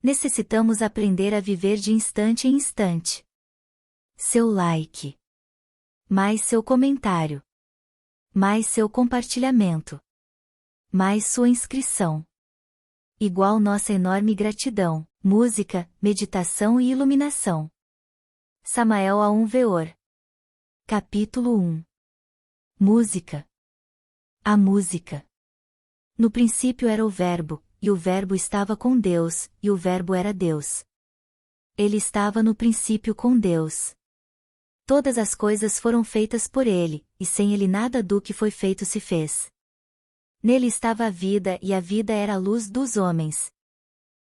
Necessitamos aprender a viver de instante em instante. Seu like. Mais seu comentário. Mais seu compartilhamento. Mais sua inscrição. Igual nossa enorme gratidão. Música, meditação e iluminação. Samael a 1 Veor. Capítulo 1. Música. A música. No princípio era o Verbo, e o Verbo estava com Deus, e o Verbo era Deus. Ele estava no princípio com Deus. Todas as coisas foram feitas por ele, e sem ele nada do que foi feito se fez. Nele estava a vida e a vida era a luz dos homens.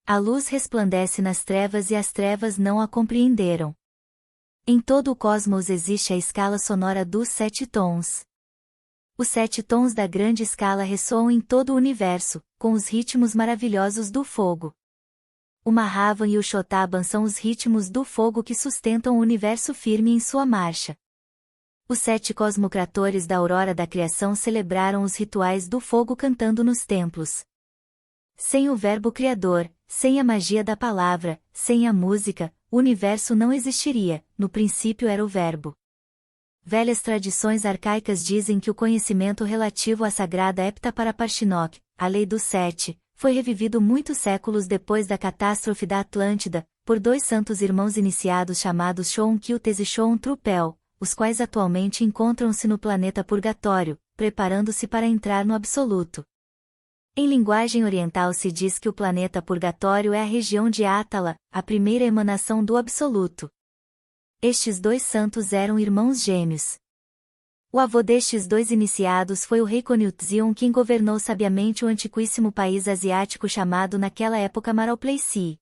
A luz resplandece nas trevas e as trevas não a compreenderam. Em todo o cosmos existe a escala sonora dos 7 tons. Os 7 tons da grande escala ressoam em todo o universo, com os ritmos maravilhosos do fogo. O Mahavan e o Shotaban são os ritmos do fogo que sustentam o universo firme em sua marcha. Os 7 cosmocratores da aurora da criação celebraram os rituais do fogo cantando nos templos. Sem o Verbo Criador, sem a magia da palavra, sem a música, o universo não existiria, no princípio era o Verbo. Velhas tradições arcaicas dizem que o conhecimento relativo à sagrada Heptaparaparshinok, a lei dos 7, foi revivido muitos séculos depois da catástrofe da Atlântida, por 2 santos irmãos iniciados chamados Shounkiltes e Shountruppel, os quais atualmente encontram-se no planeta Purgatório, preparando-se para entrar no Absoluto. Em linguagem oriental se diz que o planeta Purgatório é a região de Atala, a primeira emanação do Absoluto. Estes 2 santos eram irmãos gêmeos. O avô destes 2 iniciados foi o rei Konyu-tzion, quem governou sabiamente o antiquíssimo país asiático chamado naquela época Maralpleici.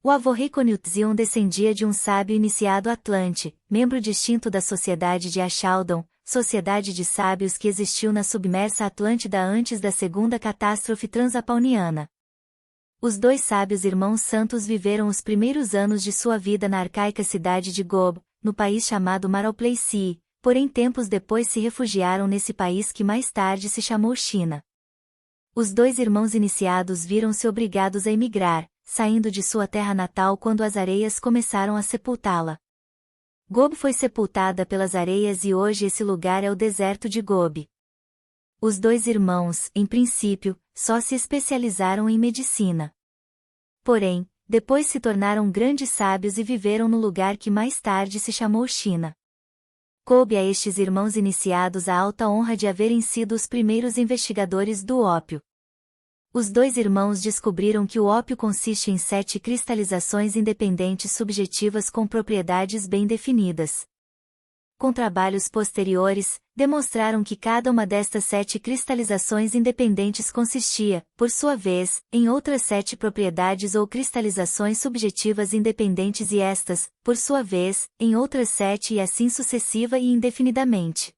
O avô rei Konyu-tzion descendia de um sábio iniciado Atlante, membro distinto da sociedade de Ashaldon, sociedade de sábios que existiu na submersa Atlântida antes da segunda catástrofe transapauniana. Os 2 sábios irmãos santos viveram os primeiros anos de sua vida na arcaica cidade de Gob, no país chamado Maralpleici, porém tempos depois se refugiaram nesse país que mais tarde se chamou China. Os 2 irmãos iniciados viram-se obrigados a emigrar, saindo de sua terra natal quando as areias começaram a sepultá-la. Gob foi sepultada pelas areias e hoje esse lugar é o deserto de Gobi. Os 2 irmãos, em princípio, só se especializaram em medicina. Porém, depois se tornaram grandes sábios e viveram no lugar que mais tarde se chamou China. Coube a estes irmãos iniciados a alta honra de haverem sido os primeiros investigadores do ópio. Os 2 irmãos descobriram que o ópio consiste em 7 cristalizações independentes subjetivas com propriedades bem definidas. Com trabalhos posteriores, demonstraram que cada uma destas 7 cristalizações independentes consistia, por sua vez, em outras 7 propriedades ou cristalizações subjetivas independentes e estas, por sua vez, em outras 7 e assim sucessiva e indefinidamente.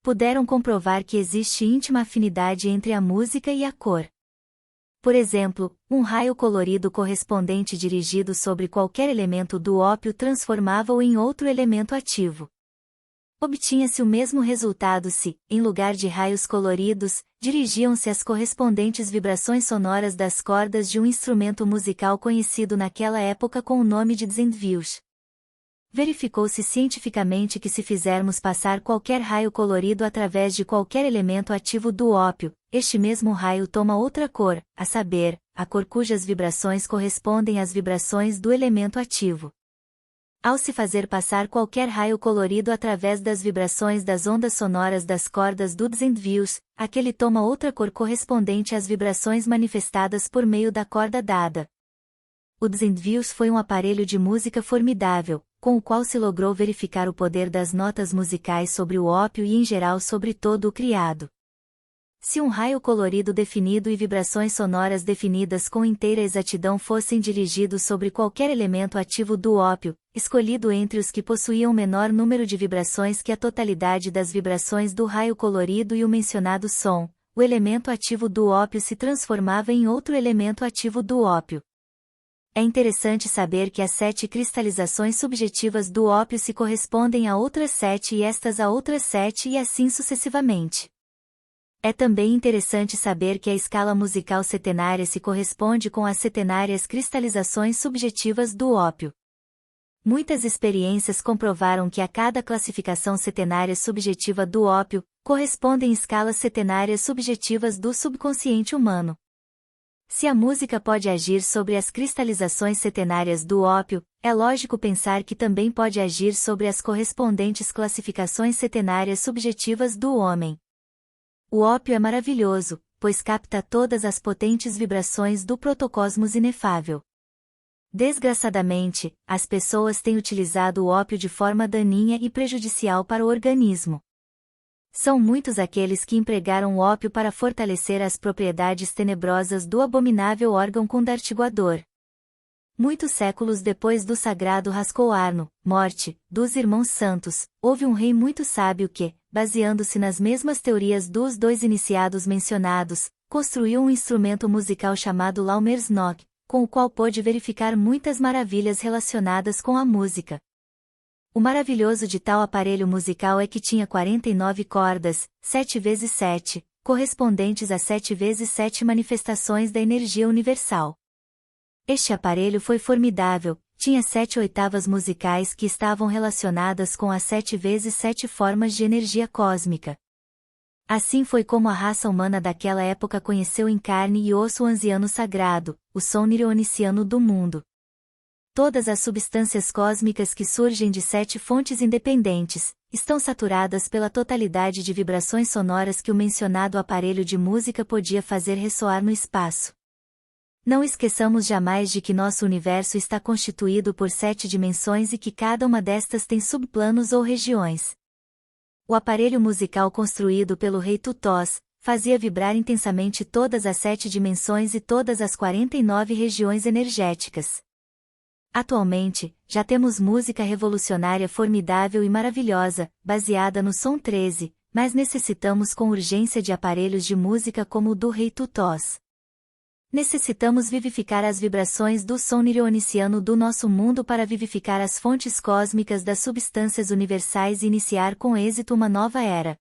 Puderam comprovar que existe íntima afinidade entre a música e a cor. Por exemplo, um raio colorido correspondente dirigido sobre qualquer elemento do ópio transformava-o em outro elemento ativo. Obtinha-se o mesmo resultado se, em lugar de raios coloridos, dirigiam-se as correspondentes vibrações sonoras das cordas de um instrumento musical conhecido naquela época com o nome de Dzendvius. Verificou-se cientificamente que se fizermos passar qualquer raio colorido através de qualquer elemento ativo do ópio, este mesmo raio toma outra cor, a saber, a cor cujas vibrações correspondem às vibrações do elemento ativo. Ao se fazer passar qualquer raio colorido através das vibrações das ondas sonoras das cordas do Dzendvius, aquele toma outra cor correspondente às vibrações manifestadas por meio da corda dada. O Dzendvius foi um aparelho de música formidável, com o qual se logrou verificar o poder das notas musicais sobre o ópio e em geral sobre todo o criado. Se um raio colorido definido e vibrações sonoras definidas com inteira exatidão fossem dirigidos sobre qualquer elemento ativo do ópio, escolhido entre os que possuíam menor número de vibrações que a totalidade das vibrações do raio colorido e o mencionado som, o elemento ativo do ópio se transformava em outro elemento ativo do ópio. É interessante saber que as 7 cristalizações subjetivas do ópio se correspondem a outras 7 e estas a outras 7 e assim sucessivamente. É também interessante saber que a escala musical setenária se corresponde com as setenárias cristalizações subjetivas do ópio. Muitas experiências comprovaram que a cada classificação setenária subjetiva do ópio, correspondem escalas setenárias subjetivas do subconsciente humano. Se a música pode agir sobre as cristalizações setenárias do ópio, é lógico pensar que também pode agir sobre as correspondentes classificações setenárias subjetivas do homem. O ópio é maravilhoso, pois capta todas as potentes vibrações do protocosmos inefável. Desgraçadamente, as pessoas têm utilizado o ópio de forma daninha e prejudicial para o organismo. São muitos aqueles que empregaram o ópio para fortalecer as propriedades tenebrosas do abominável órgão condartiguador. Muitos séculos depois do sagrado Rascoarno, morte, dos irmãos santos, houve um rei muito sábio que, baseando-se nas mesmas teorias dos dois iniciados mencionados, construiu um instrumento musical chamado Laumersnog, com o qual pôde verificar muitas maravilhas relacionadas com a música. O maravilhoso de tal aparelho musical é que tinha 49 cordas, 7 vezes 7, correspondentes a 7 vezes 7 manifestações da energia universal. Este aparelho foi formidável, tinha 7 oitavas musicais que estavam relacionadas com as 7 vezes 7 formas de energia cósmica. Assim foi como a raça humana daquela época conheceu em carne e osso o anziano sagrado, o som nirioniciano do mundo. Todas as substâncias cósmicas que surgem de 7 fontes independentes, estão saturadas pela totalidade de vibrações sonoras que o mencionado aparelho de música podia fazer ressoar no espaço. Não esqueçamos jamais de que nosso universo está constituído por 7 dimensões e que cada uma destas tem subplanos ou regiões. O aparelho musical construído pelo rei Tutós, fazia vibrar intensamente todas as 7 dimensões e todas as 49 regiões energéticas. Atualmente, já temos música revolucionária formidável e maravilhosa, baseada no som 13, mas necessitamos com urgência de aparelhos de música como o do rei Tutós. Necessitamos vivificar as vibrações do som nirioniciano do nosso mundo para vivificar as fontes cósmicas das substâncias universais e iniciar com êxito uma nova era.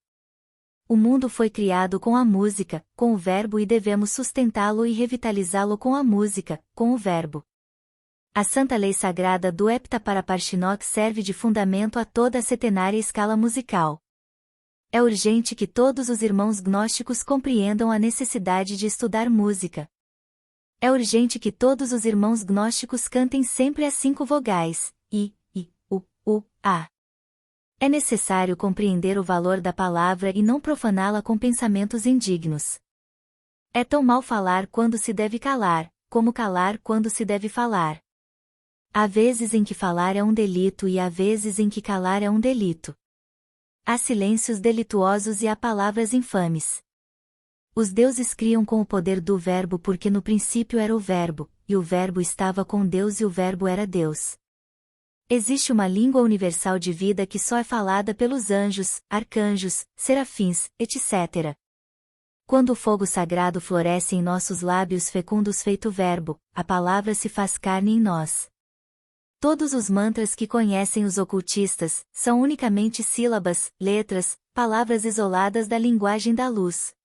O mundo foi criado com a música, com o verbo e devemos sustentá-lo e revitalizá-lo com a música, com o verbo. A santa lei sagrada do Heptaparaparshinok serve de fundamento a toda a setenária escala musical. É urgente que todos os irmãos gnósticos compreendam a necessidade de estudar música. É urgente que todos os irmãos gnósticos cantem sempre as 5 vogais, I, U, A. É necessário compreender o valor da palavra e não profaná-la com pensamentos indignos. É tão mal falar quando se deve calar, como calar quando se deve falar. Há vezes em que falar é um delito e há vezes em que calar é um delito. Há silêncios delituosos e há palavras infames. Os deuses criam com o poder do verbo porque no princípio era o verbo, e o verbo estava com Deus e o verbo era Deus. Existe uma língua universal de vida que só é falada pelos anjos, arcanjos, serafins, etc. Quando o fogo sagrado floresce em nossos lábios fecundos feito verbo, a palavra se faz carne em nós. Todos os mantras que conhecem os ocultistas, são unicamente sílabas, letras, palavras isoladas da linguagem da luz.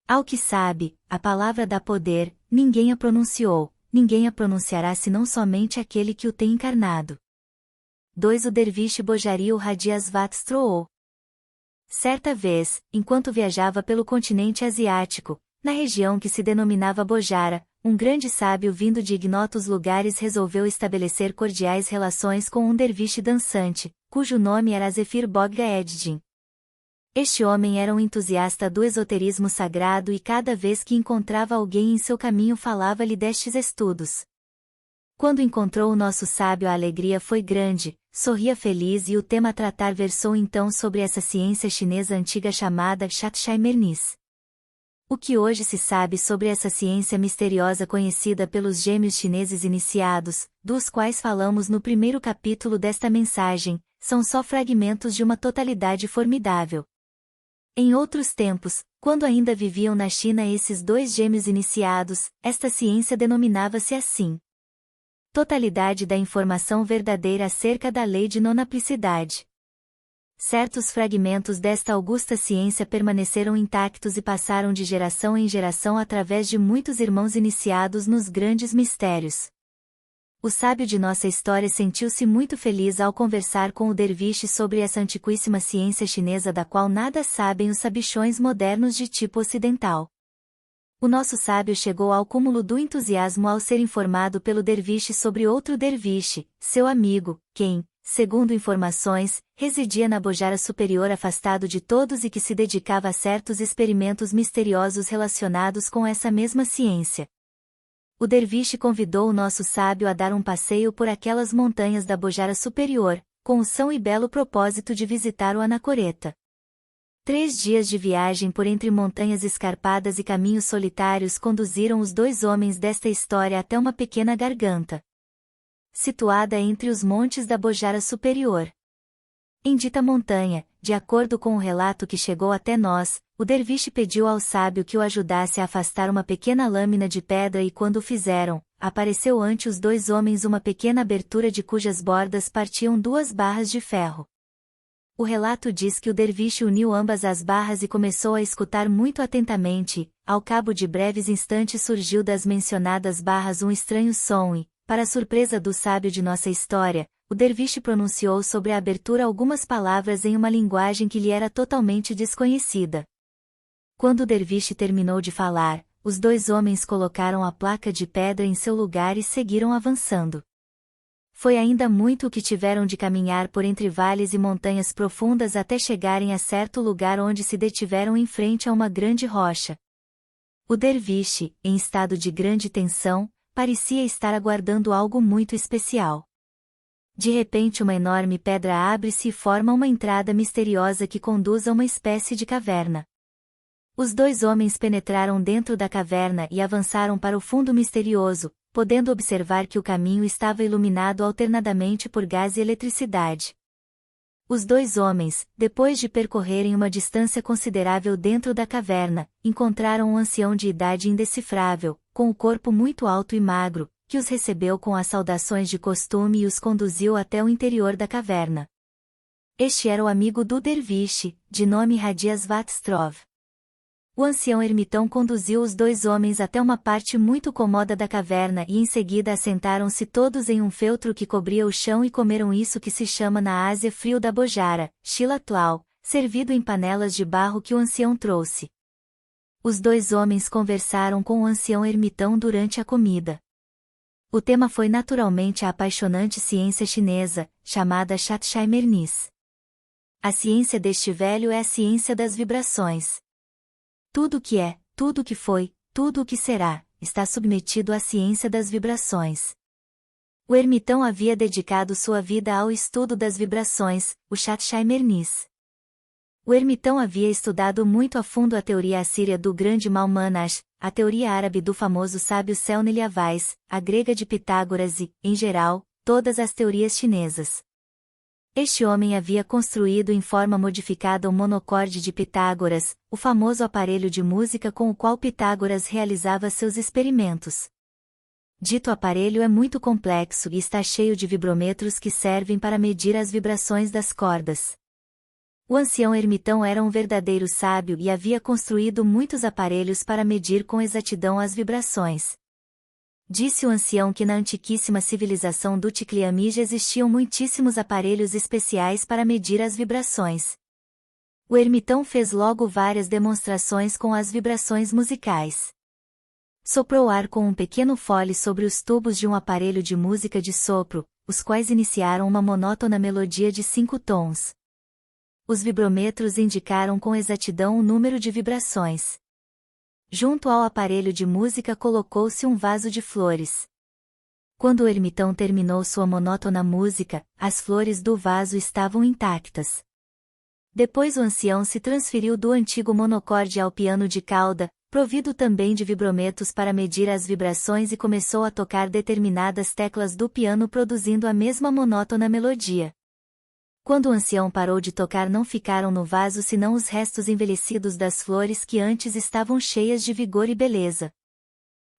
Ao que sabe, a palavra dá poder, ninguém a pronunciou, ninguém a pronunciará senão somente aquele que o tem encarnado. 2 O derviche Bojari Radiasvat Stroou. Certa vez, enquanto viajava pelo continente asiático, na região que se denominava Bojara, um grande sábio vindo de ignotos lugares resolveu estabelecer cordiais relações com um derviche dançante, cujo nome era Zefir Bogga Eddin. Este homem era um entusiasta do esoterismo sagrado e cada vez que encontrava alguém em seu caminho falava-lhe destes estudos. Quando encontrou o nosso sábio a alegria foi grande, sorria feliz e o tema a tratar versou então sobre essa ciência chinesa antiga chamada Shatshaimernis. O que hoje se sabe sobre essa ciência misteriosa conhecida pelos gêmeos chineses iniciados, dos quais falamos no primeiro capítulo desta mensagem, são só fragmentos de uma totalidade formidável. Em outros tempos, quando ainda viviam na China esses 2 gêmeos iniciados, esta ciência denominava-se assim. Totalidade da informação verdadeira acerca da lei de nonaplicidade. Certos fragmentos desta augusta ciência permaneceram intactos e passaram de geração em geração através de muitos irmãos iniciados nos grandes mistérios. O sábio de nossa história sentiu-se muito feliz ao conversar com o derviche sobre essa antiquíssima ciência chinesa da qual nada sabem os sabichões modernos de tipo ocidental. O nosso sábio chegou ao cúmulo do entusiasmo ao ser informado pelo derviche sobre outro derviche, seu amigo, quem, segundo informações, residia na Bojara Superior afastado de todos e que se dedicava a certos experimentos misteriosos relacionados com essa mesma ciência. O derviche convidou o nosso sábio a dar um passeio por aquelas montanhas da Bojara Superior, com o são e belo propósito de visitar o Anacoreta. 3 dias de viagem por entre montanhas escarpadas e caminhos solitários conduziram os 2 homens desta história até uma pequena garganta, situada entre os montes da Bojara Superior. Em dita montanha, de acordo com o relato que chegou até nós, o derviche pediu ao sábio que o ajudasse a afastar uma pequena lâmina de pedra e quando o fizeram, apareceu ante os 2 homens uma pequena abertura de cujas bordas partiam 2 barras de ferro. O relato diz que o derviche uniu ambas as barras e começou a escutar muito atentamente. Ao cabo de breves instantes surgiu das mencionadas barras um estranho som e, para a surpresa do sábio de nossa história, o derviche pronunciou sobre a abertura algumas palavras em uma linguagem que lhe era totalmente desconhecida. Quando o derviche terminou de falar, os 2 homens colocaram a placa de pedra em seu lugar e seguiram avançando. Foi ainda muito o que tiveram de caminhar por entre vales e montanhas profundas até chegarem a certo lugar onde se detiveram em frente a uma grande rocha. O derviche, em estado de grande tensão, parecia estar aguardando algo muito especial. De repente uma enorme pedra abre-se e forma uma entrada misteriosa que conduz a uma espécie de caverna. Os 2 homens penetraram dentro da caverna e avançaram para o fundo misterioso, podendo observar que o caminho estava iluminado alternadamente por gás e eletricidade. Os 2 homens, depois de percorrerem uma distância considerável dentro da caverna, encontraram um ancião de idade indecifrável, com o corpo muito alto e magro, que os recebeu com as saudações de costume e os conduziu até o interior da caverna. Este era o amigo do derviche, de nome Radias Vatstrov. O ancião ermitão conduziu os 2 homens até uma parte muito cômoda da caverna e em seguida assentaram-se todos em um feltro que cobria o chão e comeram isso que se chama na Ásia frio da Bojara, Xilatlau, servido em panelas de barro que o ancião trouxe. Os 2 homens conversaram com o ancião ermitão durante a comida. O tema foi naturalmente a apaixonante ciência chinesa, chamada Shatshai-Mernis. A ciência deste velho é a ciência das vibrações. Tudo o que é, tudo o que foi, tudo o que será, está submetido à ciência das vibrações. O ermitão havia dedicado sua vida ao estudo das vibrações, o Shatshai-Mernis. O ermitão havia estudado muito a fundo a teoria assíria do grande Maimonides, a teoria árabe do famoso sábio Selneli Avais, a grega de Pitágoras e, em geral, todas as teorias chinesas. Este homem havia construído em forma modificada o monocorde de Pitágoras, o famoso aparelho de música com o qual Pitágoras realizava seus experimentos. Dito aparelho é muito complexo e está cheio de vibrômetros que servem para medir as vibrações das cordas. O ancião ermitão era um verdadeiro sábio e havia construído muitos aparelhos para medir com exatidão as vibrações. Disse o ancião que na antiquíssima civilização do Ticliamige existiam muitíssimos aparelhos especiais para medir as vibrações. O ermitão fez logo várias demonstrações com as vibrações musicais. Soprou ar com um pequeno fole sobre os tubos de um aparelho de música de sopro, os quais iniciaram uma monótona melodia de 5 tons. Os vibrômetros indicaram com exatidão o número de vibrações. Junto ao aparelho de música colocou-se um vaso de flores. Quando o ermitão terminou sua monótona música, as flores do vaso estavam intactas. Depois o ancião se transferiu do antigo monocorde ao piano de cauda, provido também de vibrômetros para medir as vibrações e começou a tocar determinadas teclas do piano produzindo a mesma monótona melodia. Quando o ancião parou de tocar não ficaram no vaso senão os restos envelhecidos das flores que antes estavam cheias de vigor e beleza.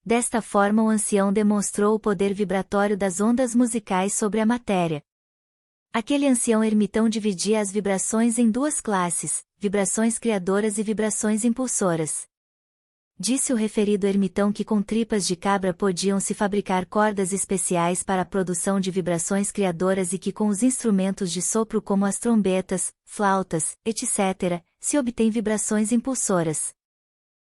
Desta forma o ancião demonstrou o poder vibratório das ondas musicais sobre a matéria. Aquele ancião ermitão dividia as vibrações em duas classes, vibrações criadoras e vibrações impulsoras. Disse o referido ermitão que com tripas de cabra podiam-se fabricar cordas especiais para a produção de vibrações criadoras e que com os instrumentos de sopro como as trombetas, flautas, etc., se obtém vibrações impulsoras.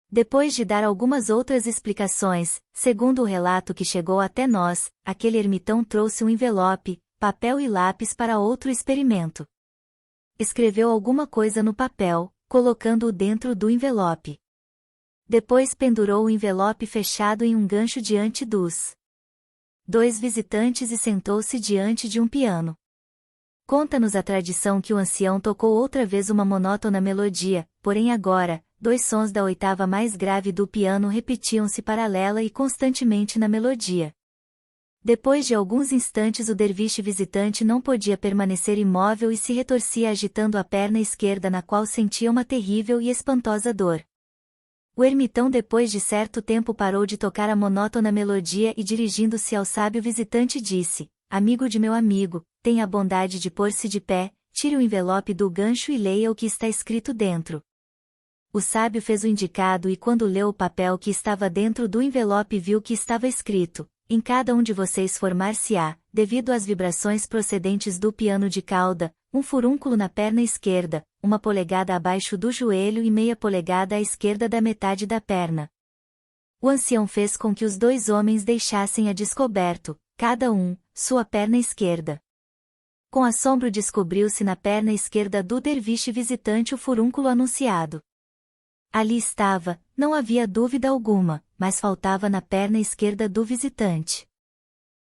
Depois de dar algumas outras explicações, segundo o relato que chegou até nós, aquele ermitão trouxe um envelope, papel e lápis para outro experimento. Escreveu alguma coisa no papel, colocando-o dentro do envelope. Depois pendurou o envelope fechado em um gancho diante dos dois visitantes e sentou-se diante de um piano. Conta-nos a tradição que o ancião tocou outra vez uma monótona melodia, porém agora, dois sons da oitava mais grave do piano repetiam-se paralela e constantemente na melodia. Depois de alguns instantes o derviche visitante não podia permanecer imóvel e se retorcia agitando a perna esquerda na qual sentia uma terrível e espantosa dor. O ermitão depois de certo tempo parou de tocar a monótona melodia e dirigindo-se ao sábio visitante disse: "Amigo de meu amigo, tenha a bondade de pôr-se de pé, tire o envelope do gancho e leia o que está escrito dentro." O sábio fez o indicado e quando leu o papel que estava dentro do envelope viu que estava escrito: "Em cada um de vocês formar-se-á, devido às vibrações procedentes do piano de cauda, um furúnculo na perna esquerda, 1 polegada abaixo do joelho e meia polegada à esquerda da metade da perna." O ancião fez com que os dois homens deixassem a descoberto, cada um, sua perna esquerda. Com assombro descobriu-se na perna esquerda do derviche visitante o furúnculo anunciado. Ali estava, não havia dúvida alguma, mas faltava na perna esquerda do visitante.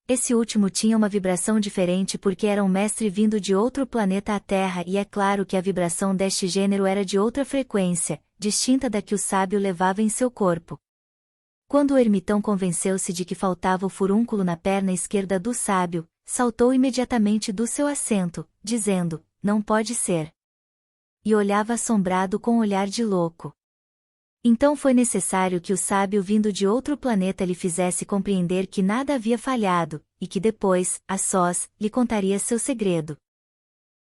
Esse último tinha uma vibração diferente porque era um mestre vindo de outro planeta à Terra e é claro que a vibração deste gênero era de outra frequência, distinta da que o sábio levava em seu corpo. Quando o ermitão convenceu-se de que faltava o furúnculo na perna esquerda do sábio, saltou imediatamente do seu assento, dizendo: "Não pode ser." E olhava assombrado com olhar de louco. Então foi necessário que o sábio vindo de outro planeta lhe fizesse compreender que nada havia falhado, e que depois, a sós, lhe contaria seu segredo.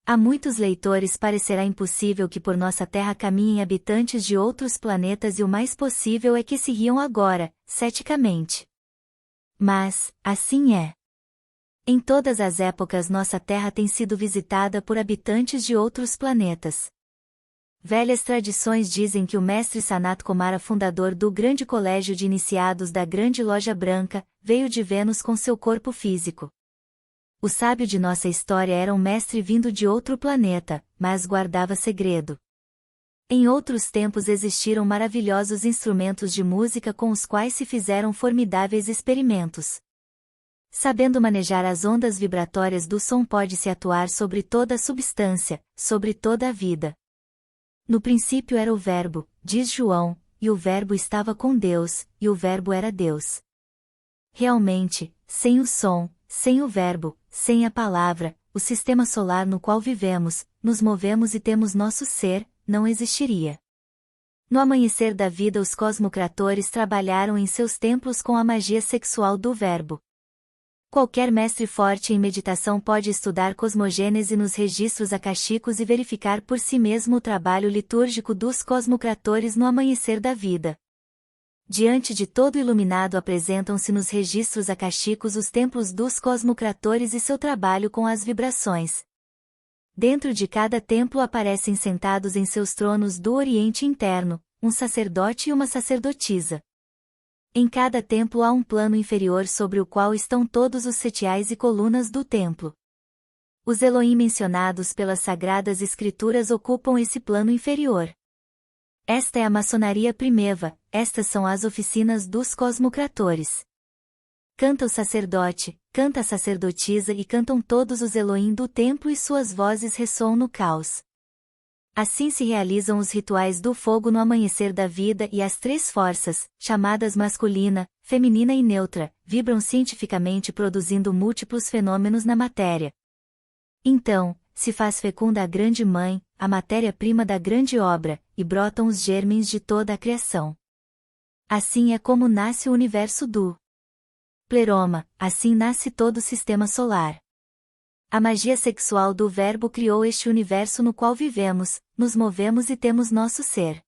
A muitos leitores parecerá impossível que por nossa Terra caminhem habitantes de outros planetas e o mais possível é que se riam agora, ceticamente. Mas, assim é. Em todas as épocas nossa Terra tem sido visitada por habitantes de outros planetas. Velhas tradições dizem que o mestre Sanat Kumara, fundador do grande colégio de iniciados da Grande Loja Branca, veio de Vênus com seu corpo físico. O sábio de nossa história era um mestre vindo de outro planeta, mas guardava segredo. Em outros tempos existiram maravilhosos instrumentos de música com os quais se fizeram formidáveis experimentos. Sabendo manejar as ondas vibratórias do som pode-se atuar sobre toda a substância, sobre toda a vida. No princípio era o Verbo, diz João, e o Verbo estava com Deus, e o Verbo era Deus. Realmente, sem o som, sem o Verbo, sem a palavra, o sistema solar no qual vivemos, nos movemos e temos nosso ser, não existiria. No amanhecer da vida os cosmocratores trabalharam em seus templos com a magia sexual do Verbo. Qualquer mestre forte em meditação pode estudar cosmogênese nos registros akashicos e verificar por si mesmo o trabalho litúrgico dos cosmocratores no amanhecer da vida. Diante de todo iluminado apresentam-se nos registros akashicos os templos dos cosmocratores e seu trabalho com as vibrações. Dentro de cada templo aparecem sentados em seus tronos do Oriente Interno, um sacerdote e uma sacerdotisa. Em cada templo há um plano inferior sobre o qual estão todos os setiais e colunas do templo. Os Elohim mencionados pelas Sagradas Escrituras ocupam esse plano inferior. Esta é a maçonaria primeva, estas são as oficinas dos cosmocratores. Canta o sacerdote, canta a sacerdotisa e cantam todos os Elohim do templo e suas vozes ressoam no caos. Assim se realizam os rituais do fogo no amanhecer da vida e as três forças, chamadas masculina, feminina e neutra, vibram cientificamente produzindo múltiplos fenômenos na matéria. Então, se faz fecunda a grande mãe, a matéria-prima da grande obra, e brotam os germens de toda a criação. Assim é como nasce o universo do Pleroma, assim nasce todo o sistema solar. A magia sexual do Verbo criou este universo no qual vivemos, nos movemos e temos nosso ser.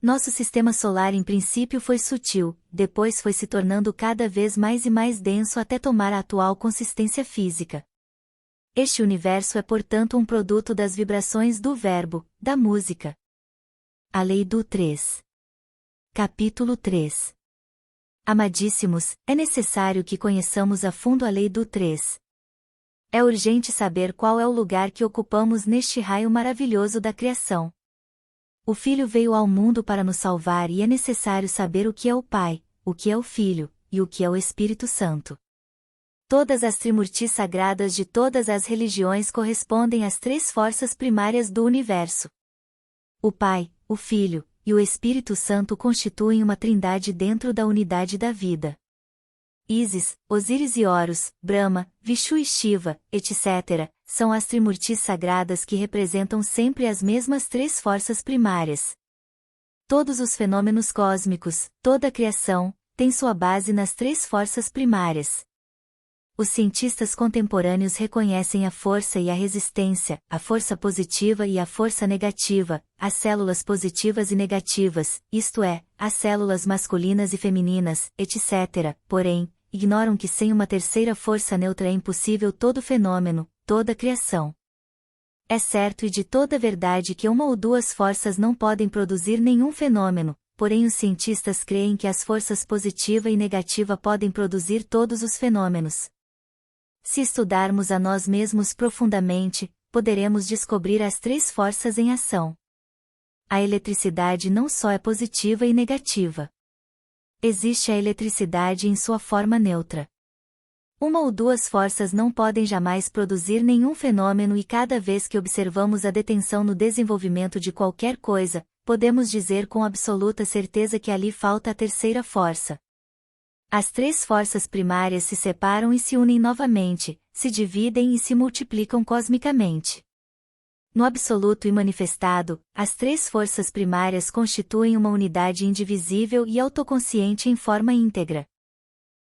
Nosso sistema solar em princípio foi sutil, depois foi se tornando cada vez mais e mais denso até tomar a atual consistência física. Este universo é portanto um produto das vibrações do Verbo, da música. A Lei do 3. Capítulo 3. Amadíssimos, é necessário que conheçamos a fundo a Lei do 3. É urgente saber qual é o lugar que ocupamos neste raio maravilhoso da criação. O Filho veio ao mundo para nos salvar e é necessário saber o que é o Pai, o que é o Filho, e o que é o Espírito Santo. Todas as trimurtis sagradas de todas as religiões correspondem às três forças primárias do universo. O Pai, o Filho, e o Espírito Santo constituem uma trindade dentro da unidade da vida. Ísis, Osíris e Horus, Brahma, Vishu e Shiva, etc., são as trimurtis sagradas que representam sempre as mesmas três forças primárias. Todos os fenômenos cósmicos, toda a criação, tem sua base nas três forças primárias. Os cientistas contemporâneos reconhecem a força e a resistência, a força positiva e a força negativa, as células positivas e negativas, isto é, as células masculinas e femininas, etc., porém, ignoram que sem uma terceira força neutra é impossível todo fenômeno, toda criação. É certo e de toda verdade que uma ou duas forças não podem produzir nenhum fenômeno, porém os cientistas creem que as forças positiva e negativa podem produzir todos os fenômenos. Se estudarmos a nós mesmos profundamente, poderemos descobrir as três forças em ação. A eletricidade não só é positiva e negativa. Existe a eletricidade em sua forma neutra. Uma ou duas forças não podem jamais produzir nenhum fenômeno e cada vez que observamos a detenção no desenvolvimento de qualquer coisa, podemos dizer com absoluta certeza que ali falta a terceira força. As três forças primárias se separam e se unem novamente, se dividem e se multiplicam cosmicamente. No absoluto e manifestado, as três forças primárias constituem uma unidade indivisível e autoconsciente em forma íntegra.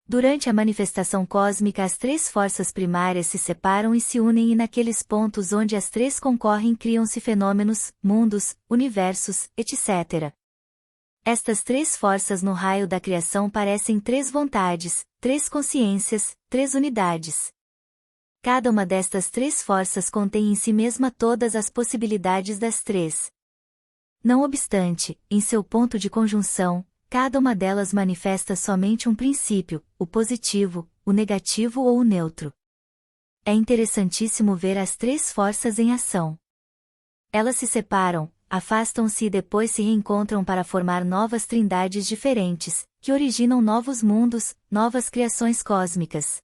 Durante a manifestação cósmica as três forças primárias se separam e se unem e naqueles pontos onde as três concorrem criam-se fenômenos, mundos, universos, etc. Estas três forças no raio da criação parecem três vontades, três consciências, três unidades. Cada uma destas três forças contém em si mesma todas as possibilidades das três. Não obstante, em seu ponto de conjunção, cada uma delas manifesta somente um princípio, o positivo, o negativo ou o neutro. É interessantíssimo ver as três forças em ação. Elas se separam, afastam-se e depois se reencontram para formar novas trindades diferentes, que originam novos mundos, novas criações cósmicas.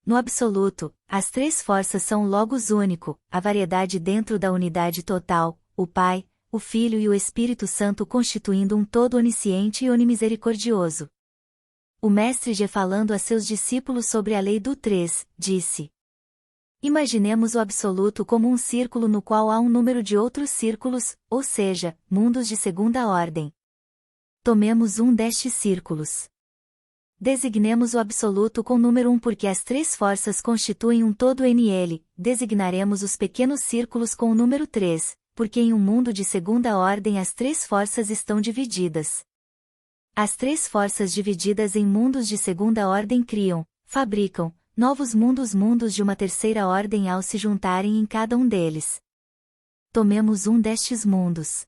No absoluto, as três forças são o logos único, a variedade dentro da unidade total, o Pai, o Filho e o Espírito Santo constituindo um todo onisciente e onimisericordioso. O Mestre G falando a seus discípulos sobre a lei do 3, disse: Imaginemos o absoluto como um círculo no qual há um número de outros círculos, ou seja, mundos de segunda ordem. Tomemos um destes círculos. Designemos o absoluto com número 1 porque as três forças constituem um todo nele, designaremos os pequenos círculos com o número 3, porque em um mundo de segunda ordem as três forças estão divididas. As três forças divididas em mundos de segunda ordem criam, fabricam, novos mundos de uma terceira ordem ao se juntarem em cada um deles. Tomemos um destes mundos.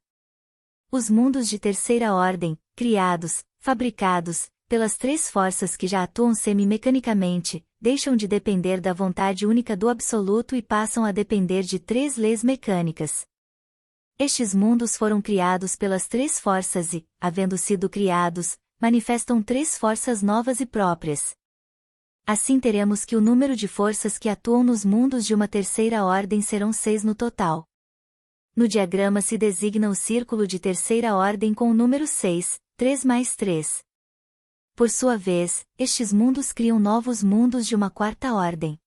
Os mundos de terceira ordem, criados, fabricados, pelas três forças que já atuam semi-mecanicamente, deixam de depender da vontade única do absoluto e passam a depender de três leis mecânicas. Estes mundos foram criados pelas três forças e, havendo sido criados, manifestam três forças novas e próprias. Assim teremos que o número de forças que atuam nos mundos de uma terceira ordem serão 6 no total. No diagrama se designa o círculo de terceira ordem com o número 6, 3 mais 3. Por sua vez, estes mundos criam novos mundos de uma quarta ordem.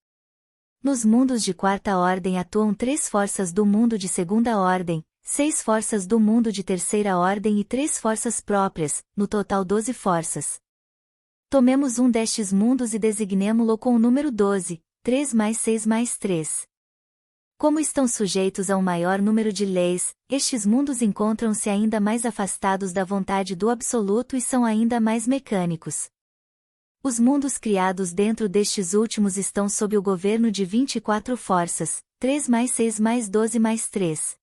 Nos mundos de quarta ordem atuam 3 forças do mundo de segunda ordem, 6 forças do mundo de terceira ordem e 3 forças próprias, no total 12 forças. Tomemos um destes mundos e designemo-lo com o número 12, 3 mais 6 mais 3. Como estão sujeitos a um maior número de leis, estes mundos encontram-se ainda mais afastados da vontade do absoluto e são ainda mais mecânicos. Os mundos criados dentro destes últimos estão sob o governo de 24 forças, 3 mais 6 mais 12 mais 3.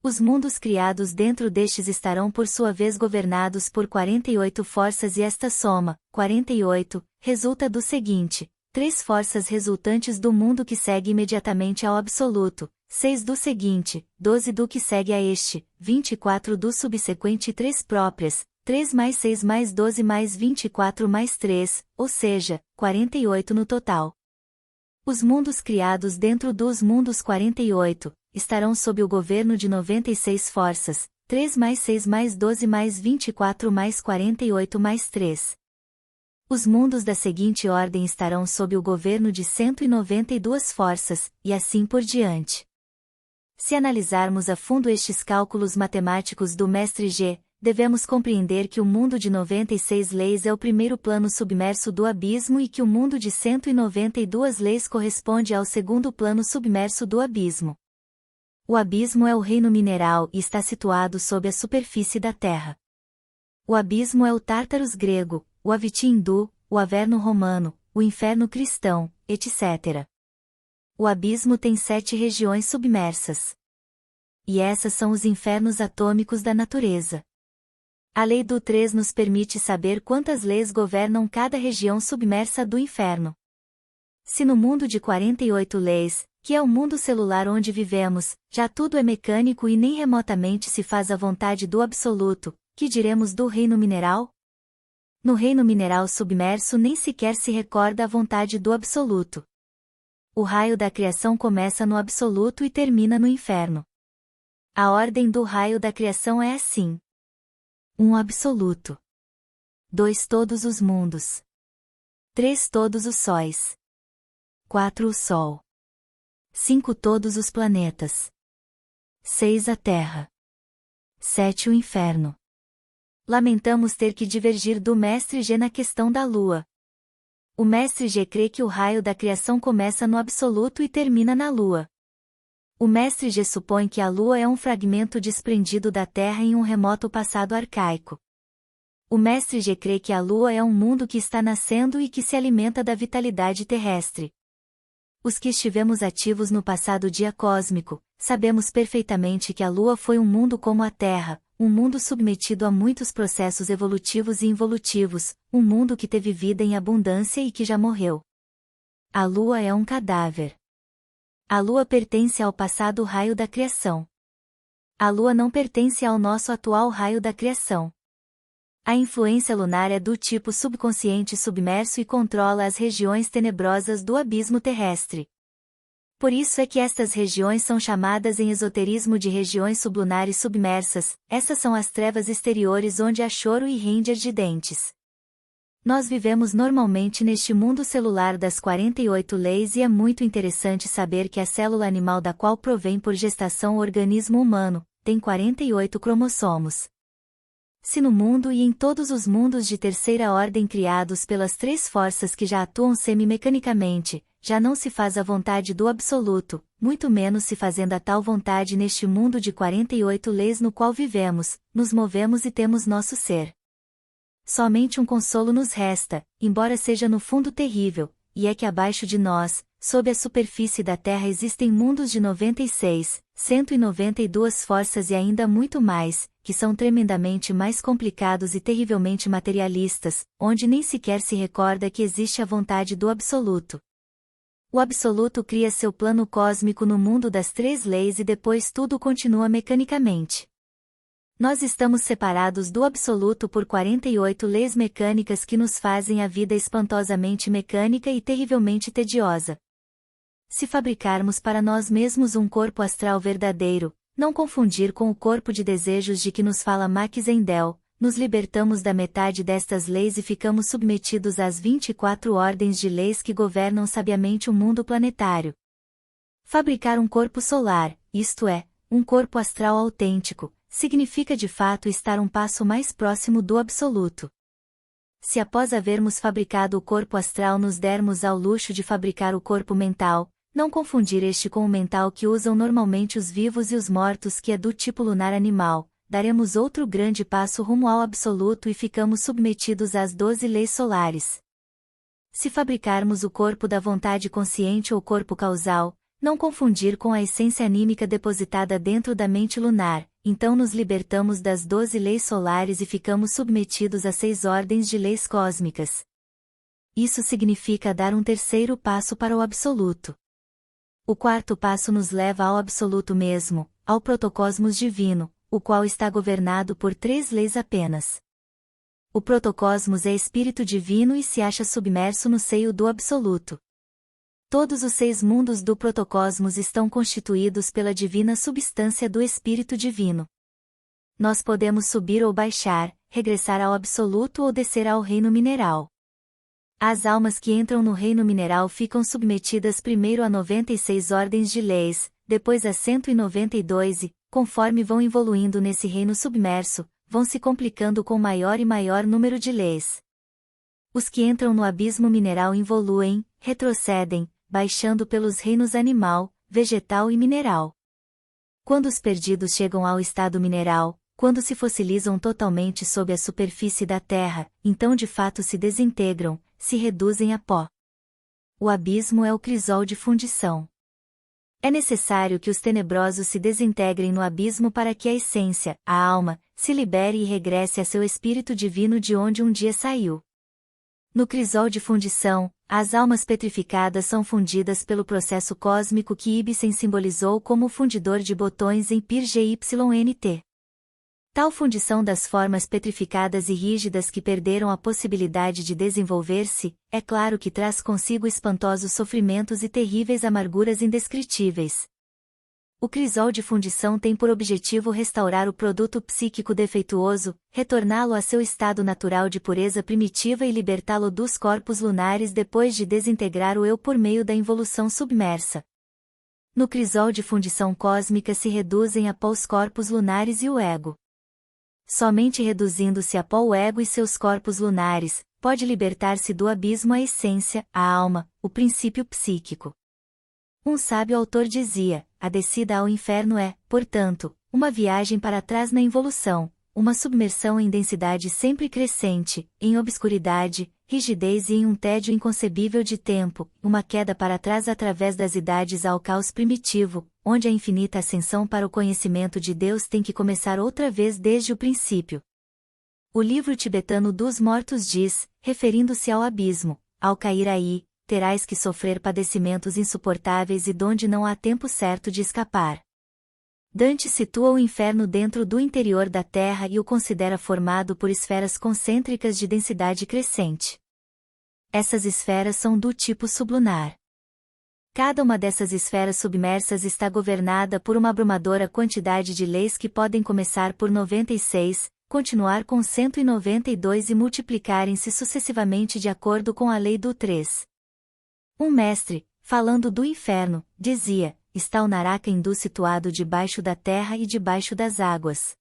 Os mundos criados dentro destes estarão por sua vez governados por 48 forças e esta soma, 48, resulta do seguinte: 3 forças resultantes do mundo que segue imediatamente ao absoluto, 6 do seguinte, 12 do que segue a este, 24 do subsequente e 3 próprias, 3 mais 6 mais 12 mais 24 mais 3, ou seja, 48 no total. Os mundos criados dentro dos mundos 48, estarão sob o governo de 96 forças, 3 mais 6 mais 12 mais 24 mais 48 mais 3. Os mundos da seguinte ordem estarão sob o governo de 192 forças, e assim por diante. Se analisarmos a fundo estes cálculos matemáticos do mestre G, devemos compreender que o mundo de 96 leis é o primeiro plano submerso do abismo e que o mundo de 192 leis corresponde ao segundo plano submerso do abismo. O abismo é o reino mineral e está situado sob a superfície da Terra. O abismo é o Tártaros grego, o Aviti hindu, o Averno romano, o inferno cristão, etc. O abismo tem 7 regiões submersas. E essas são os infernos atômicos da natureza. A lei do 3 nos permite saber quantas leis governam cada região submersa do inferno. Se no mundo de 48 leis, que é o mundo celular onde vivemos, já tudo é mecânico e nem remotamente se faz a vontade do absoluto, que diremos do reino mineral? No reino mineral submerso nem sequer se recorda a vontade do absoluto. O raio da criação começa no absoluto e termina no inferno. A ordem do raio da criação é assim: 1 absoluto. 2 todos os mundos. 3 todos os sóis. 4 o Sol. 5 todos os planetas. 6 a Terra. 7 o Inferno. Lamentamos ter que divergir do mestre G na questão da Lua. O mestre G crê que o raio da criação começa no absoluto e termina na Lua. O mestre G supõe que a Lua é um fragmento desprendido da Terra em um remoto passado arcaico. O mestre G crê que a Lua é um mundo que está nascendo e que se alimenta da vitalidade terrestre. Os que estivemos ativos no passado dia cósmico, sabemos perfeitamente que a Lua foi um mundo como a Terra, um mundo submetido a muitos processos evolutivos e involutivos, um mundo que teve vida em abundância e que já morreu. A Lua é um cadáver. A Lua pertence ao passado raio da criação. A Lua não pertence ao nosso atual raio da criação. A influência lunar é do tipo subconsciente submerso e controla as regiões tenebrosas do abismo terrestre. Por isso é que estas regiões são chamadas em esoterismo de regiões sublunares submersas, essas são as trevas exteriores onde há choro e ranger de dentes. Nós vivemos normalmente neste mundo celular das 48 leis e é muito interessante saber que a célula animal da qual provém por gestação o organismo humano, tem 48 cromossomos. Se no mundo e em todos os mundos de terceira ordem criados pelas 3 forças que já atuam semi-mecanicamente, já não se faz a vontade do absoluto, muito menos se fazendo a tal vontade neste mundo de 48 leis no qual vivemos, nos movemos e temos nosso ser. Somente um consolo nos resta, embora seja no fundo terrível, e é que abaixo de nós, sob a superfície da Terra existem mundos de 96, 192 forças e ainda muito mais, que são tremendamente mais complicados e terrivelmente materialistas, onde nem sequer se recorda que existe a vontade do absoluto. O absoluto cria seu plano cósmico no mundo das 3 leis e depois tudo continua mecanicamente. Nós estamos separados do absoluto por 48 leis mecânicas que nos fazem a vida espantosamente mecânica e terrivelmente tediosa. Se fabricarmos para nós mesmos um corpo astral verdadeiro, não confundir com o corpo de desejos de que nos fala Max Endel, nos libertamos da metade destas leis e ficamos submetidos às 24 ordens de leis que governam sabiamente o mundo planetário. Fabricar um corpo solar, isto é, um corpo astral autêntico, significa de fato estar um passo mais próximo do absoluto. Se após havermos fabricado o corpo astral nos dermos ao luxo de fabricar o corpo mental, não confundir este com o mental que usam normalmente os vivos e os mortos, que é do tipo lunar animal, daremos outro grande passo rumo ao absoluto e ficamos submetidos às 12 leis solares. Se fabricarmos o corpo da vontade consciente ou corpo causal, não confundir com a essência anímica depositada dentro da mente lunar, então nos libertamos das 12 leis solares e ficamos submetidos às 6 ordens de leis cósmicas. Isso significa dar um terceiro passo para o absoluto. O quarto passo nos leva ao absoluto mesmo, ao protocosmos divino, o qual está governado por 3 leis apenas. O protocosmos é espírito divino e se acha submerso no seio do absoluto. Todos os 6 mundos do protocosmos estão constituídos pela divina substância do Espírito Divino. Nós podemos subir ou baixar, regressar ao absoluto ou descer ao reino mineral. As almas que entram no reino mineral ficam submetidas primeiro a 96 ordens de leis, depois a 192 e, conforme vão evoluindo nesse reino submerso, vão se complicando com maior e maior número de leis. Os que entram no abismo mineral evoluem, retrocedem, baixando pelos reinos animal, vegetal e mineral. Quando os perdidos chegam ao estado mineral, quando se fossilizam totalmente sob a superfície da Terra, então de fato se desintegram, se reduzem a pó. O abismo é o crisol de fundição. É necessário que os tenebrosos se desintegrem no abismo para que a essência, a alma, se libere e regresse a seu espírito divino de onde um dia saiu. No crisol de fundição, as almas petrificadas são fundidas pelo processo cósmico que Ibsen simbolizou como o fundidor de botões em PyRGYNT. Tal fundição das formas petrificadas e rígidas que perderam a possibilidade de desenvolver-se, é claro que traz consigo espantosos sofrimentos e terríveis amarguras indescritíveis. O crisol de fundição tem por objetivo restaurar o produto psíquico defeituoso, retorná-lo a seu estado natural de pureza primitiva e libertá-lo dos corpos lunares depois de desintegrar o eu por meio da involução submersa. No crisol de fundição cósmica se reduzem a pó os corpos lunares e o ego. Somente reduzindo-se a pó o ego e seus corpos lunares, pode libertar-se do abismo a essência, a alma, o princípio psíquico. Um sábio autor dizia: a descida ao inferno é, portanto, uma viagem para trás na involução, uma submersão em densidade sempre crescente, em obscuridade, rigidez e em um tédio inconcebível de tempo, uma queda para trás através das idades ao caos primitivo, onde a infinita ascensão para o conhecimento de Deus tem que começar outra vez desde o princípio. O livro tibetano dos mortos diz, referindo-se ao abismo: ao cair aí, terás que sofrer padecimentos insuportáveis e donde não há tempo certo de escapar. Dante situa o inferno dentro do interior da Terra e o considera formado por esferas concêntricas de densidade crescente. Essas esferas são do tipo sublunar. Cada uma dessas esferas submersas está governada por uma abrumadora quantidade de leis que podem começar por 96, continuar com 192 e multiplicarem-se sucessivamente de acordo com a lei do 3. Um mestre, falando do inferno, dizia: está o Naraka Hindu situado debaixo da terra e debaixo das águas.